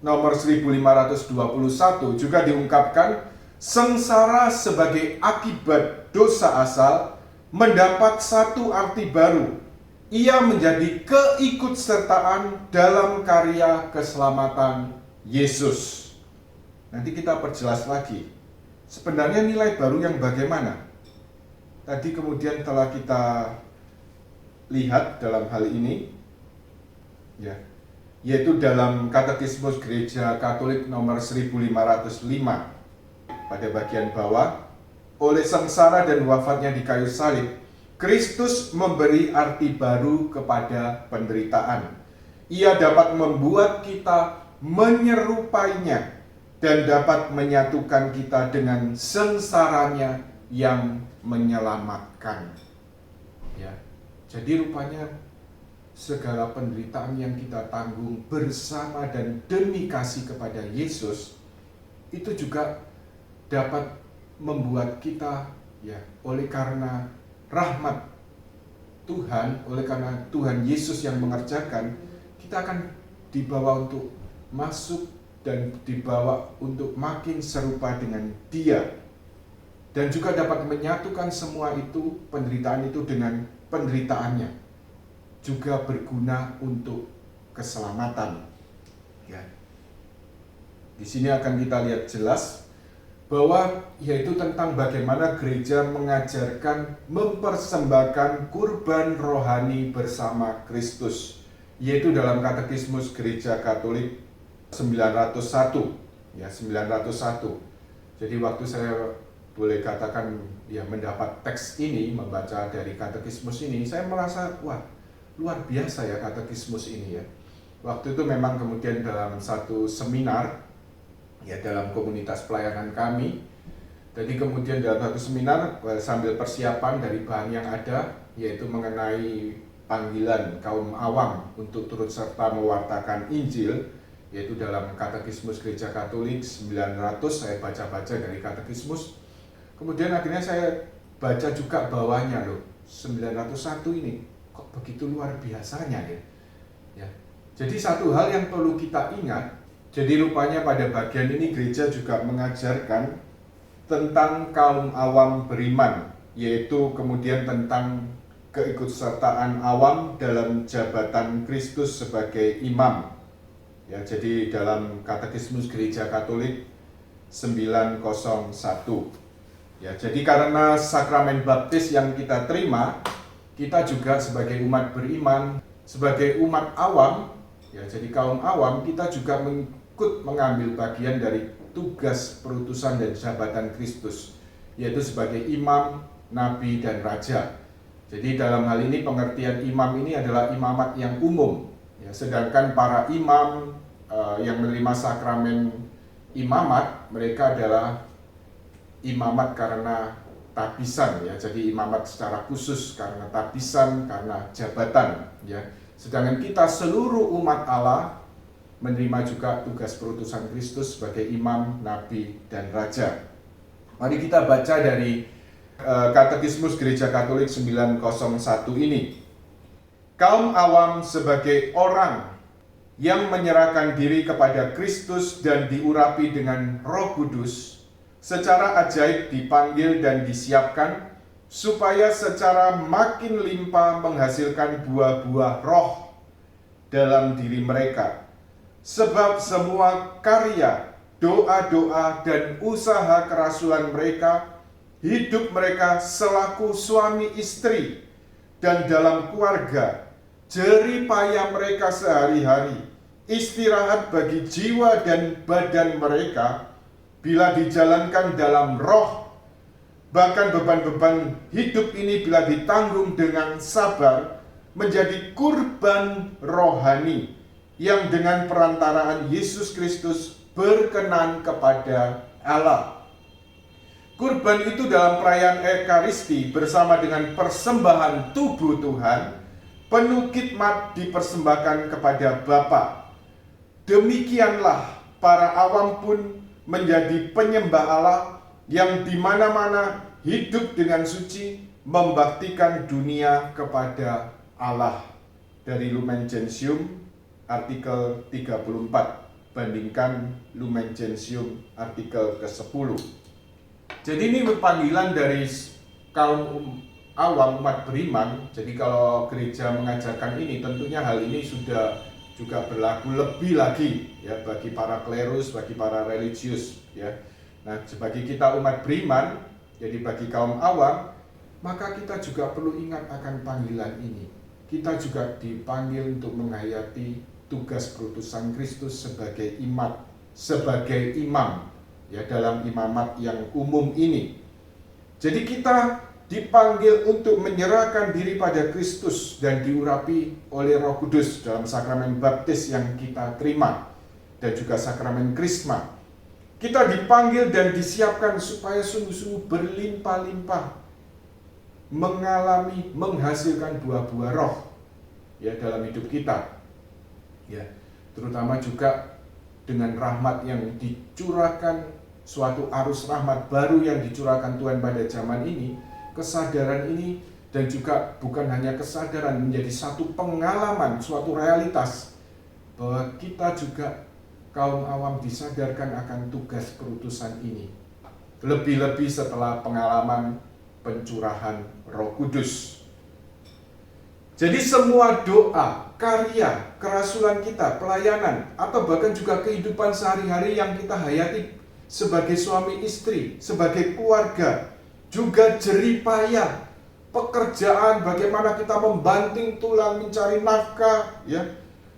nomor 1521 juga diungkapkan, sengsara sebagai akibat dosa asal mendapat satu arti baru. Ia menjadi keikutsertaan dalam karya keselamatan Yesus. Nanti kita perjelas lagi. Sebenarnya nilai baru yang bagaimana? Tadi kemudian telah kita lihat dalam hal ini, ya, yaitu dalam Katekismus Gereja Katolik nomor 1505 pada bagian bawah, oleh sengsara dan wafatnya di kayu salib, Kristus memberi arti baru kepada penderitaan. Ia dapat membuat kita menyerupainya dan dapat menyatukan kita dengan sengsaranya yang menyelamatkan. Ya, jadi rupanya segala penderitaan yang kita tanggung bersama dan demi kasih kepada Yesus itu juga dapat membuat kita, ya, oleh karena rahmat Tuhan, oleh karena Tuhan Yesus yang mengerjakan, kita akan dibawa untuk masuk dan dibawa untuk makin serupa dengan Dia, dan juga dapat menyatukan semua itu, penderitaan itu dengan penderitaannya, juga berguna untuk keselamatan. Ya. Di sini akan kita lihat jelas bahwa yaitu tentang bagaimana gereja mengajarkan mempersembahkan kurban rohani bersama Kristus, yaitu dalam Katekismus Gereja Katolik 901, ya, 901. Jadi waktu saya boleh katakan, ya, mendapat teks ini, membaca dari Katekismus ini, saya merasa, wah, luar biasa ya Katekismus ini, ya. Waktu itu memang kemudian dalam satu seminar, ya, dalam komunitas pelayanan kami. Jadi kemudian dalam satu seminar, sambil persiapan dari bahan yang ada, yaitu mengenai panggilan kaum awam untuk turut serta mewartakan Injil, yaitu dalam Katekismus Gereja Katolik 900, saya baca-baca dari Katekismus. Kemudian akhirnya saya baca juga bawahnya, loh, 901 ini kok begitu luar biasanya, ya. Ya. Jadi satu hal yang perlu kita ingat, jadi rupanya pada bagian ini gereja juga mengajarkan tentang kaum awam beriman, yaitu kemudian tentang keikutsertaan awam dalam jabatan Kristus sebagai imam. Ya, jadi dalam Katekismus Gereja Katolik 901. Ya, jadi karena sakramen baptis yang kita terima, kita juga sebagai umat beriman, sebagai umat awam, ya, jadi kaum awam, kita juga ikut mengambil bagian dari tugas perutusan dan jabatan Kristus, yaitu sebagai imam, nabi, dan raja. Jadi dalam hal ini pengertian imam ini adalah imamat yang umum, ya, sedangkan para imam yang menerima sakramen imamat, mereka adalah imamat karena tabisan ya. Jadi imamat secara khusus karena tabisan, karena jabatan ya. Sedangkan kita seluruh umat Allah menerima juga tugas perutusan Kristus sebagai imam, nabi, dan raja. Mari kita baca dari Katekismus Gereja Katolik 901 ini. Kaum awam sebagai orang yang menyerahkan diri kepada Kristus dan diurapi dengan Roh Kudus, secara ajaib dipanggil dan disiapkan supaya secara makin limpah menghasilkan buah-buah roh dalam diri mereka. Sebab semua karya, doa-doa, dan usaha kerasulan mereka, hidup mereka selaku suami istri, dan dalam keluarga, jerih payah mereka sehari-hari, istirahat bagi jiwa dan badan mereka, bila dijalankan dalam roh, bahkan beban-beban hidup ini bila ditanggung dengan sabar, menjadi kurban rohani, yang dengan perantaraan Yesus Kristus berkenan kepada Allah. Kurban itu dalam perayaan Ekaristi bersama dengan persembahan tubuh Tuhan, penuh khidmat dipersembahkan kepada Bapa. Demikianlah para awam pun menjadi penyembah Allah yang di mana-mana hidup dengan suci, membaktikan dunia kepada Allah. Dari Lumen Gentium artikel 34, bandingkan Lumen Gentium artikel ke-10. Jadi ini panggilan dari kaum awam umat beriman. Jadi kalau gereja mengajarkan ini, tentunya hal ini sudah juga berlaku lebih lagi ya bagi para klerus, bagi para religius ya. Nah, sebagai kita umat beriman, jadi bagi kaum awam, maka kita juga perlu ingat akan panggilan ini. Kita juga dipanggil untuk menghayati tugas perutusan Kristus sebagai imam ya dalam imamat yang umum ini. Jadi kita dipanggil untuk menyerahkan diri pada Kristus dan diurapi oleh Roh Kudus dalam sakramen baptis yang kita terima dan juga sakramen krisma. Kita dipanggil dan disiapkan supaya sungguh-sungguh berlimpah-limpah menghasilkan buah-buah roh ya dalam hidup kita. Ya, terutama juga dengan rahmat yang dicurahkan, suatu arus rahmat baru yang dicurahkan Tuhan pada zaman ini, kesadaran ini, dan juga bukan hanya kesadaran, menjadi satu pengalaman, suatu realitas bahwa kita juga kaum awam disadarkan akan tugas perutusan ini. Lebih-lebih setelah pengalaman pencurahan Roh Kudus. Jadi semua doa, karya, kerasulan kita, pelayanan, atau bahkan juga kehidupan sehari-hari yang kita hayati sebagai suami istri, sebagai keluarga, juga jerih payah, pekerjaan, bagaimana kita membanting tulang mencari nafkah, ya,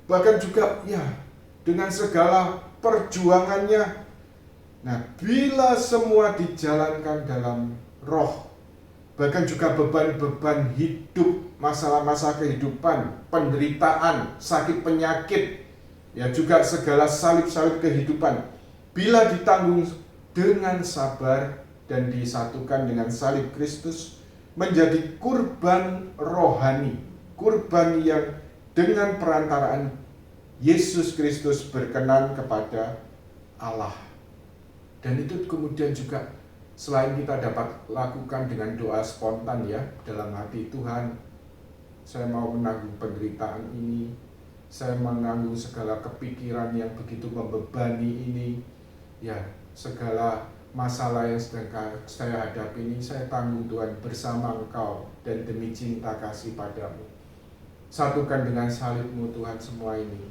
bahkan juga ya dengan segala perjuangannya. Nah, bila semua dijalankan dalam roh, bahkan juga beban-beban hidup, masalah-masalah kehidupan, penderitaan, sakit penyakit, ya juga segala salib-salib kehidupan, bila ditanggung dengan sabar dan disatukan dengan salib Kristus, menjadi kurban rohani, kurban yang dengan perantaraan Yesus Kristus berkenan kepada Allah. Dan itu kemudian juga selain kita dapat lakukan dengan doa spontan ya dalam hati, Tuhan, saya mau menanggung penderitaan ini, saya menanggung segala kepikiran yang begitu membebani ini, ya segala masalah yang sedang saya hadapi ini saya tanggung Tuhan bersama Engkau dan demi cinta kasih padamu. Satukan dengan salib-Mu Tuhan semua ini,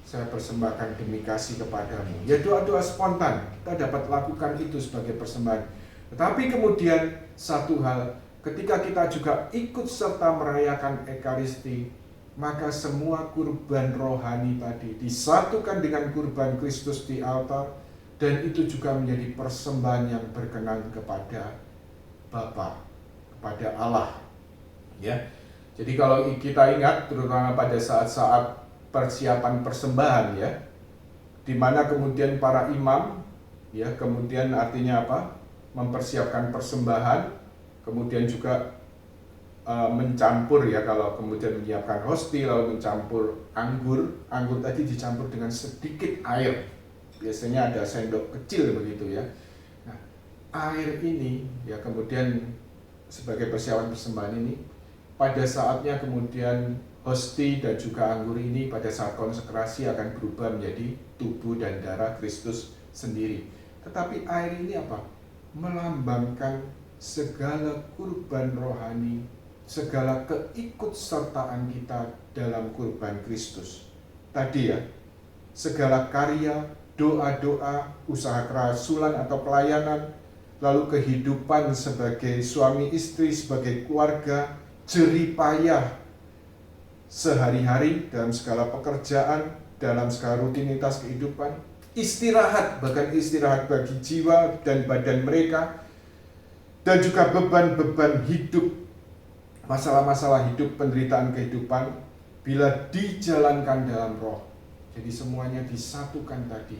saya persembahkan demi kasih kepadamu. Ya doa-doa spontan, kita dapat lakukan itu sebagai persembahan. Tetapi kemudian satu hal, ketika kita juga ikut serta merayakan Ekaristi, maka semua kurban rohani tadi disatukan dengan kurban Kristus di altar, dan itu juga menjadi persembahan yang berkenan kepada Bapa, kepada Allah. Ya, jadi kalau kita ingat, terutama pada saat-saat persiapan persembahan ya, di mana kemudian para imam ya, kemudian artinya apa? Mempersiapkan persembahan, kemudian juga mencampur ya, kalau kemudian menyiapkan hosti lalu mencampur anggur tadi dicampur dengan sedikit air, biasanya ada sendok kecil begitu ya. Nah, air ini ya kemudian sebagai persiapan persembahan ini, pada saatnya kemudian hosti dan juga anggur ini pada saat konsekrasi akan berubah menjadi tubuh dan darah Kristus sendiri. Tetapi air ini apa? Melambangkan segala kurban rohani, segala keikutsertaan kita dalam kurban Kristus. Tadi ya, segala karya, doa-doa, usaha kerasulan atau pelayanan, lalu kehidupan sebagai suami istri, sebagai keluarga, jerih payah sehari-hari dalam segala pekerjaan, dalam segala rutinitas kehidupan, istirahat, bahkan istirahat bagi jiwa dan badan mereka, dan juga beban-beban hidup, masalah-masalah hidup, penderitaan kehidupan, bila dijalankan dalam roh. Jadi semuanya disatukan tadi.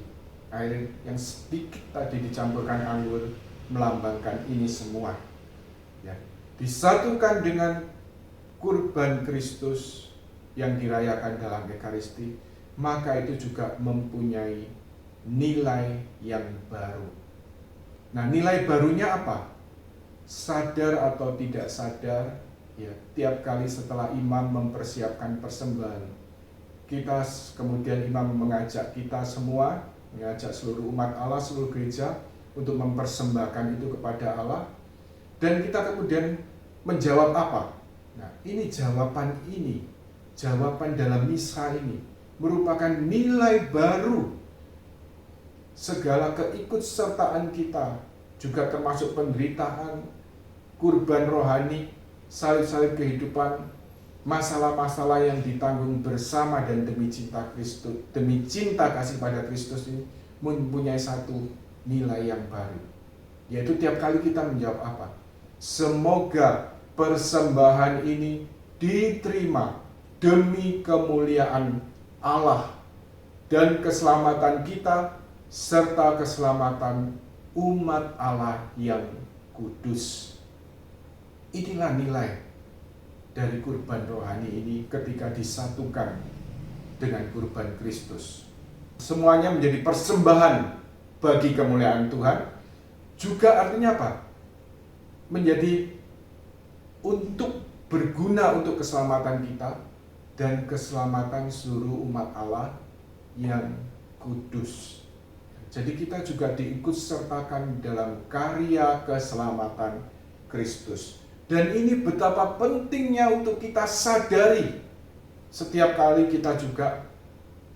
Air yang sedikit tadi dicampurkan anggur melambangkan ini semua. Ya, disatukan dengan kurban Kristus yang dirayakan dalam Ekaristi, maka itu juga mempunyai nilai yang baru. Nah, nilai barunya apa? Sadar atau tidak sadar, ya, tiap kali setelah imam mempersiapkan persembahan, kita kemudian imam mengajak kita semua, mengajak seluruh umat Allah, seluruh gereja untuk mempersembahkan itu kepada Allah, dan kita kemudian menjawab apa? Nah, ini jawaban dalam misa ini merupakan nilai baru. Segala keikutsertaan kita, juga termasuk penderitaan, kurban rohani, salib-salib kehidupan, masalah-masalah yang ditanggung bersama dan demi cinta Kristus, demi cinta kasih pada Kristus ini mempunyai satu nilai yang baru. Yaitu tiap kali kita menjawab apa? Semoga persembahan ini diterima demi kemuliaan Allah dan keselamatan kita, serta keselamatan umat Allah yang kudus. Inilah nilai dari kurban rohani ini ketika disatukan dengan kurban Kristus. Semuanya menjadi persembahan bagi kemuliaan Tuhan. Juga artinya apa? Menjadi untuk berguna untuk keselamatan kita dan keselamatan seluruh umat Allah yang kudus. Jadi kita juga diikutsertakan dalam karya keselamatan Kristus. Dan ini betapa pentingnya untuk kita sadari setiap kali kita juga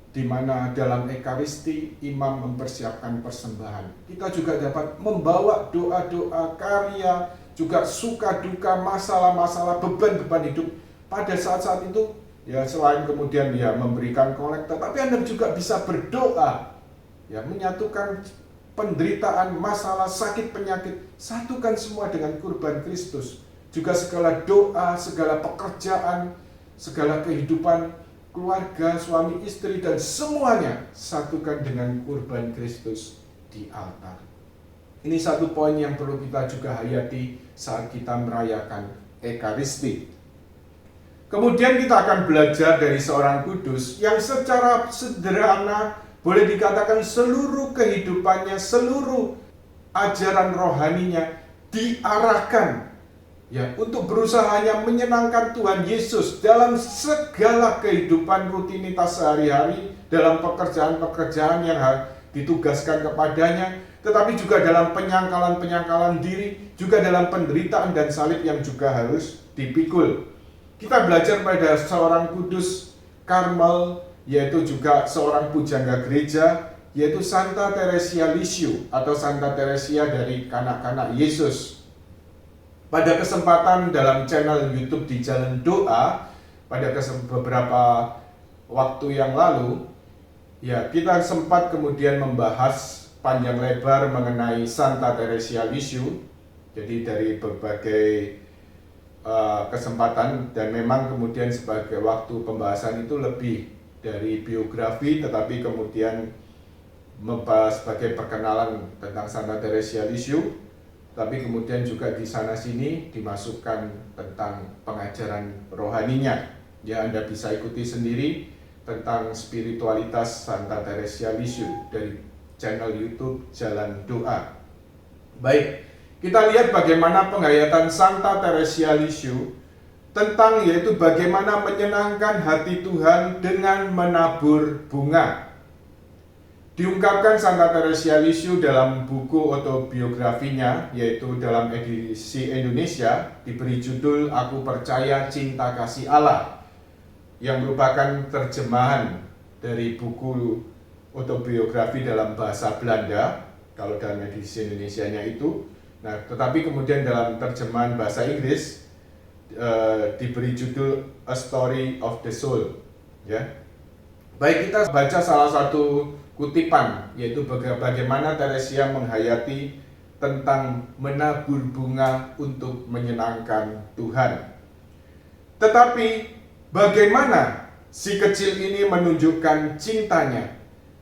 di mana dalam Ekaristi imam mempersiapkan persembahan. Kita juga dapat membawa doa-doa, karya, juga suka duka, masalah-masalah, beban-beban hidup pada saat-saat itu. Ya, selain kemudian ya memberikan kolekte, tapi Anda juga bisa berdoa, ya, menyatukan penderitaan, masalah, sakit, penyakit, satukan semua dengan kurban Kristus. Juga segala doa, segala pekerjaan, segala kehidupan keluarga, suami, istri, dan semuanya satukan dengan kurban Kristus di altar. Ini satu poin yang perlu kita juga hayati saat kita merayakan Ekaristi. Kemudian kita akan belajar dari seorang kudus yang secara sederhana boleh dikatakan seluruh kehidupannya, seluruh ajaran rohaninya diarahkan ya untuk berusaha hanya menyenangkan Tuhan Yesus dalam segala kehidupan rutinitas sehari-hari, dalam pekerjaan-pekerjaan yang ditugaskan kepadanya, tetapi juga dalam penyangkalan-penyangkalan diri, juga dalam penderitaan dan salib yang juga harus dipikul. Kita belajar pada seorang kudus Karmel, yaitu juga seorang pujangga gereja, yaitu Santa Teresia Lisieux atau Santa Teresia dari kanak-kanak Yesus. Pada kesempatan dalam channel YouTube di Jalan Doa, pada beberapa waktu yang lalu, ya kita sempat kemudian membahas panjang lebar mengenai Santa Teresia Lisieux. Jadi dari berbagai kesempatan, dan memang kemudian sebagai waktu pembahasan itu lebih dari biografi, tetapi kemudian membahas sebagai perkenalan tentang Santa Teresia Lisieux, tapi kemudian juga di sana sini dimasukkan tentang pengajaran rohaninya. Ya, Anda bisa ikuti sendiri tentang spiritualitas Santa Teresia Lisieux dari channel YouTube Jalan Doa. Baik, kita lihat bagaimana penghayatan Santa Teresia Lisieux tentang yaitu bagaimana menyenangkan hati Tuhan dengan menabur bunga. Diungkapkan Santa Teresia Lisieux dalam buku autobiografinya, yaitu dalam edisi Indonesia, diberi judul Aku Percaya Cinta Kasih Allah, yang merupakan terjemahan dari buku autobiografi dalam bahasa Belanda, kalau dalam edisi Indonesianya itu. Nah, tetapi kemudian dalam terjemahan bahasa Inggris diberi judul A Story of the Soul. Ya. Baik, kita baca salah satu kutipan, yaitu bagaimana Teresia menghayati tentang menabur bunga untuk menyenangkan Tuhan. Tetapi bagaimana si kecil ini menunjukkan cintanya?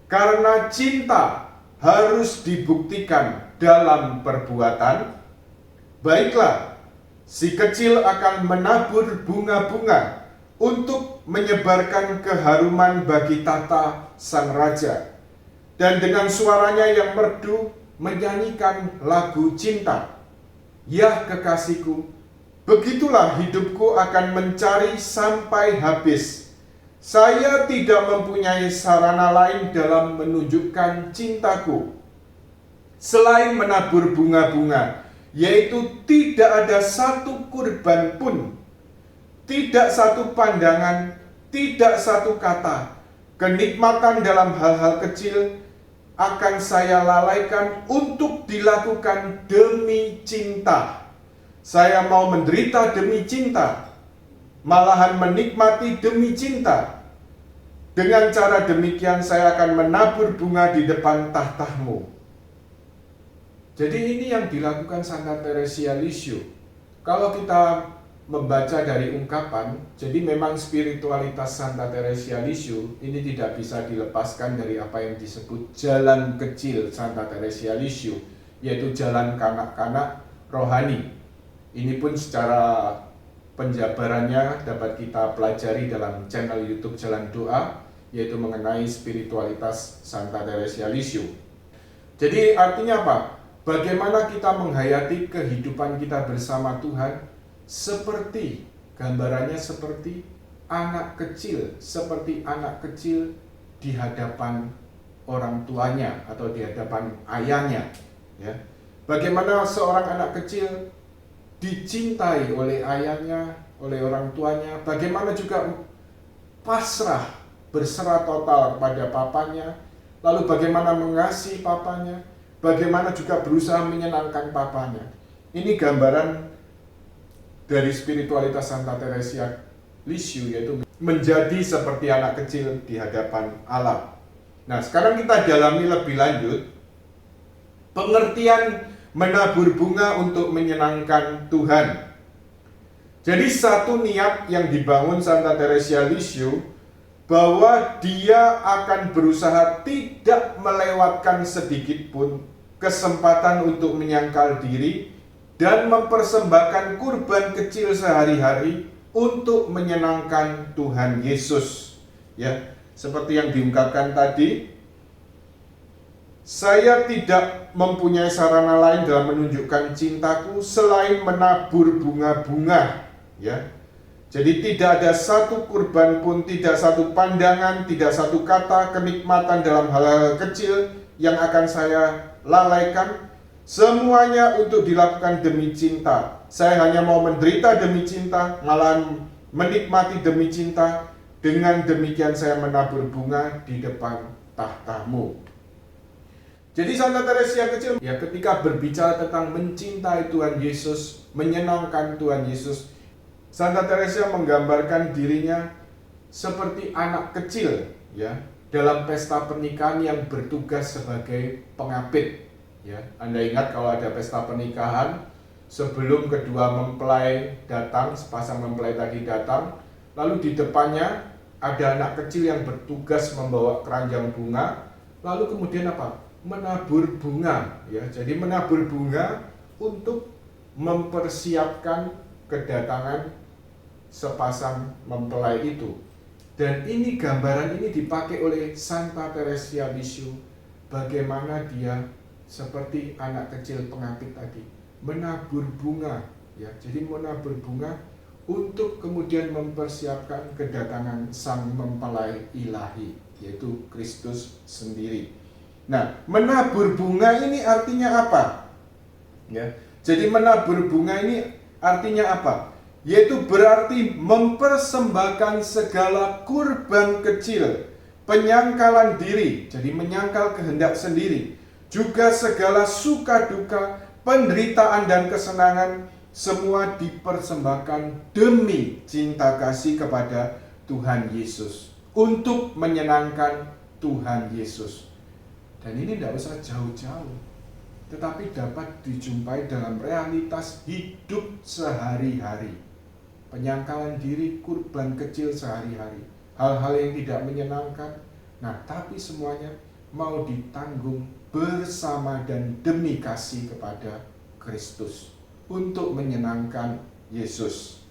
Karena cinta harus dibuktikan dalam perbuatan. Baiklah, si kecil akan menabur bunga-bunga untuk menyebarkan keharuman bagi tata sang raja. Dan dengan suaranya yang merdu menyanyikan lagu cinta. Ya kekasihku, begitulah hidupku akan mencari sampai habis. Saya tidak mempunyai sarana lain dalam menunjukkan cintaku selain menabur bunga-bunga, yaitu tidak ada satu kurban pun, tidak satu pandangan, tidak satu kata, kenikmatan dalam hal-hal kecil akan saya lalaikan untuk dilakukan demi cinta. Saya mau menderita demi cinta, malahan menikmati demi cinta. Dengan cara demikian saya akan menabur bunga di depan tahtamu. Jadi ini yang dilakukan Santa Teresia Lisieux. Kalau kita membaca dari ungkapan, jadi memang spiritualitas Santa Teresia Lisieux ini tidak bisa dilepaskan dari apa yang disebut jalan kecil Santa Teresia Lisieux, yaitu jalan kanak-kanak rohani. Ini pun secara penjabarannya dapat kita pelajari dalam channel YouTube Jalan Doa, yaitu mengenai spiritualitas Santa Teresia Lisieux. Jadi artinya apa? Bagaimana kita menghayati kehidupan kita bersama Tuhan? Seperti, gambarannya seperti anak kecil di hadapan orang tuanya atau di hadapan ayahnya. Ya. Bagaimana seorang anak kecil dicintai oleh ayahnya, oleh orang tuanya, bagaimana juga pasrah, berserah total kepada papanya, lalu bagaimana mengasihi papanya, bagaimana juga berusaha menyenangkan papanya. Ini gambaran dari spiritualitas Santa Teresia Lisieux, yaitu menjadi seperti anak kecil di hadapan Allah. Nah, sekarang kita dalami lebih lanjut pengertian menabur bunga untuk menyenangkan Tuhan. Jadi satu niat yang dibangun Santa Teresia Lisieux, bahwa dia akan berusaha tidak melewatkan sedikit pun kesempatan untuk menyangkal diri dan mempersembahkan kurban kecil sehari-hari untuk menyenangkan Tuhan Yesus. Ya, seperti yang diungkapkan tadi, saya tidak mempunyai sarana lain dalam menunjukkan cintaku selain menabur bunga-bunga. Ya, jadi tidak ada satu kurban pun, tidak satu pandangan, tidak satu kata kenikmatan dalam hal-hal kecil yang akan saya lalaikan. Semuanya untuk dilakukan demi cinta. Saya hanya mau menderita demi cinta, malahan menikmati demi cinta. Dengan demikian saya menabur bunga di depan tahtamu. Jadi Santa Teresia kecil, ya, ketika berbicara tentang mencintai Tuhan Yesus, menyenangkan Tuhan Yesus, Santa Teresia menggambarkan dirinya seperti anak kecil, ya, dalam pesta pernikahan yang bertugas sebagai pengapit. Ya, Anda ingat kalau ada pesta pernikahan, sebelum kedua mempelai datang, sepasang mempelai tadi datang, lalu di depannya ada anak kecil yang bertugas membawa keranjang bunga, Lalu kemudian apa? Menabur bunga, ya. Jadi menabur bunga untuk mempersiapkan kedatangan sepasang mempelai itu. Dan ini gambaran ini dipakai oleh Santa Teresia Lisieux, bagaimana dia seperti anak kecil pengapit tadi, menabur bunga, ya. Jadi menabur bunga untuk kemudian mempersiapkan kedatangan sang mempelai ilahi, yaitu Kristus sendiri. Nah, menabur bunga ini artinya apa? Ya. Jadi menabur bunga ini artinya apa? Yaitu berarti mempersembahkan segala kurban kecil, penyangkalan diri, jadi menyangkal kehendak sendiri, juga segala suka duka, penderitaan dan kesenangan, semua dipersembahkan demi cinta kasih kepada Tuhan Yesus, untuk menyenangkan Tuhan Yesus. Dan ini tidak usah jauh-jauh, tetapi dapat dijumpai dalam realitas hidup sehari-hari. Penyangkalan diri, kurban kecil sehari-hari, hal-hal yang tidak menyenangkan, nah tapi semuanya mau ditanggung bersama dan demi kasih kepada Kristus, untuk menyenangkan Yesus.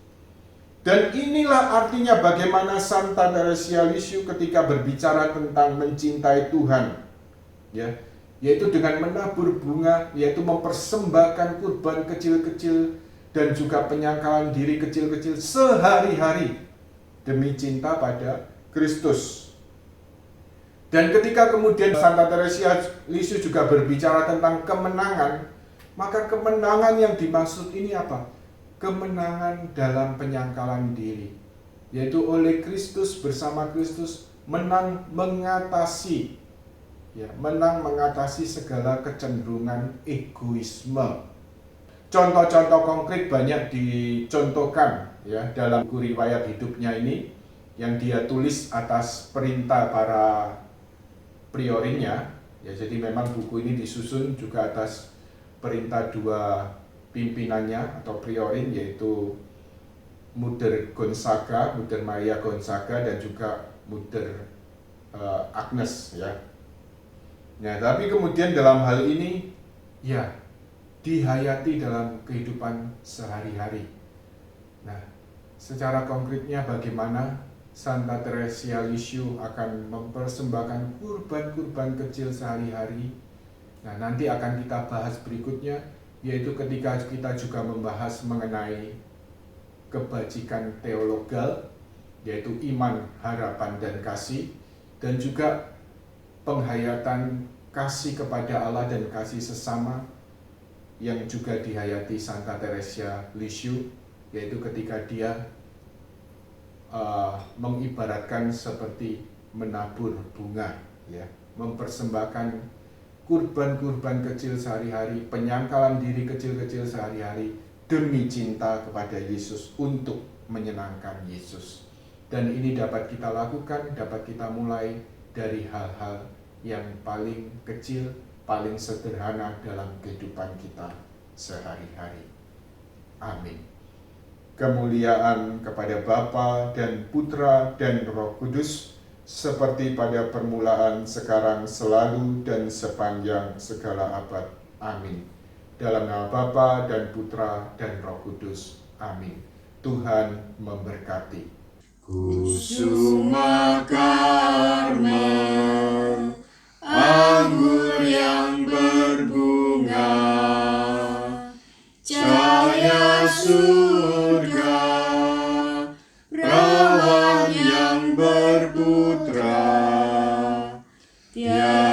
Dan inilah artinya bagaimana Santa Teresia Lisieux ketika berbicara tentang mencintai Tuhan, ya, yaitu dengan menabur bunga, yaitu mempersembahkan kurban kecil-kecil dan juga penyangkalan diri kecil-kecil sehari-hari demi cinta pada Kristus. Dan ketika kemudian Santa Teresia Lisieux juga berbicara tentang kemenangan, maka kemenangan yang dimaksud ini apa? Kemenangan dalam penyangkalan diri, yaitu oleh Kristus, bersama Kristus menang mengatasi, ya, menang mengatasi segala kecenderungan egoisme. Contoh-contoh konkret banyak dicontohkan, ya, dalam buku riwayat hidupnya ini yang dia tulis atas perintah para priorinya, ya. Jadi memang buku ini disusun juga atas perintah dua pimpinannya atau priorin, yaitu Mother Gonzaga, Mother Maria Gonzaga, dan juga Mother Agnes, ya. Nah, tapi kemudian dalam hal ini, ya, dihayati dalam kehidupan sehari-hari. Nah, secara konkretnya bagaimana Santa Teresia Lisieux akan mempersembahkan kurban-kurban kecil sehari-hari. Nah, nanti akan kita bahas berikutnya, yaitu ketika kita juga membahas mengenai kebajikan teologal, yaitu iman, harapan, dan kasih, dan juga penghayatan kasih kepada Allah dan kasih sesama yang juga dihayati Santa Teresia Lisieux, yaitu ketika dia mengibaratkan seperti menabur bunga, ya, mempersembahkan kurban-kurban kecil sehari-hari, penyangkalan diri kecil-kecil sehari-hari demi cinta kepada Yesus, untuk menyenangkan Yesus. Dan ini dapat kita lakukan, dapat kita mulai dari hal-hal yang paling kecil, paling sederhana dalam kehidupan kita sehari-hari. Amin. Kemuliaan kepada Bapa dan Putra dan Roh Kudus, seperti pada permulaan, sekarang, selalu, dan sepanjang segala abad. Amin. Dalam nama Bapa dan Putra dan Roh Kudus. Amin. Tuhan memberkati. Kusuma Karmel, anggur yang berbunga, cahaya surga, perawan yang berputra, tiada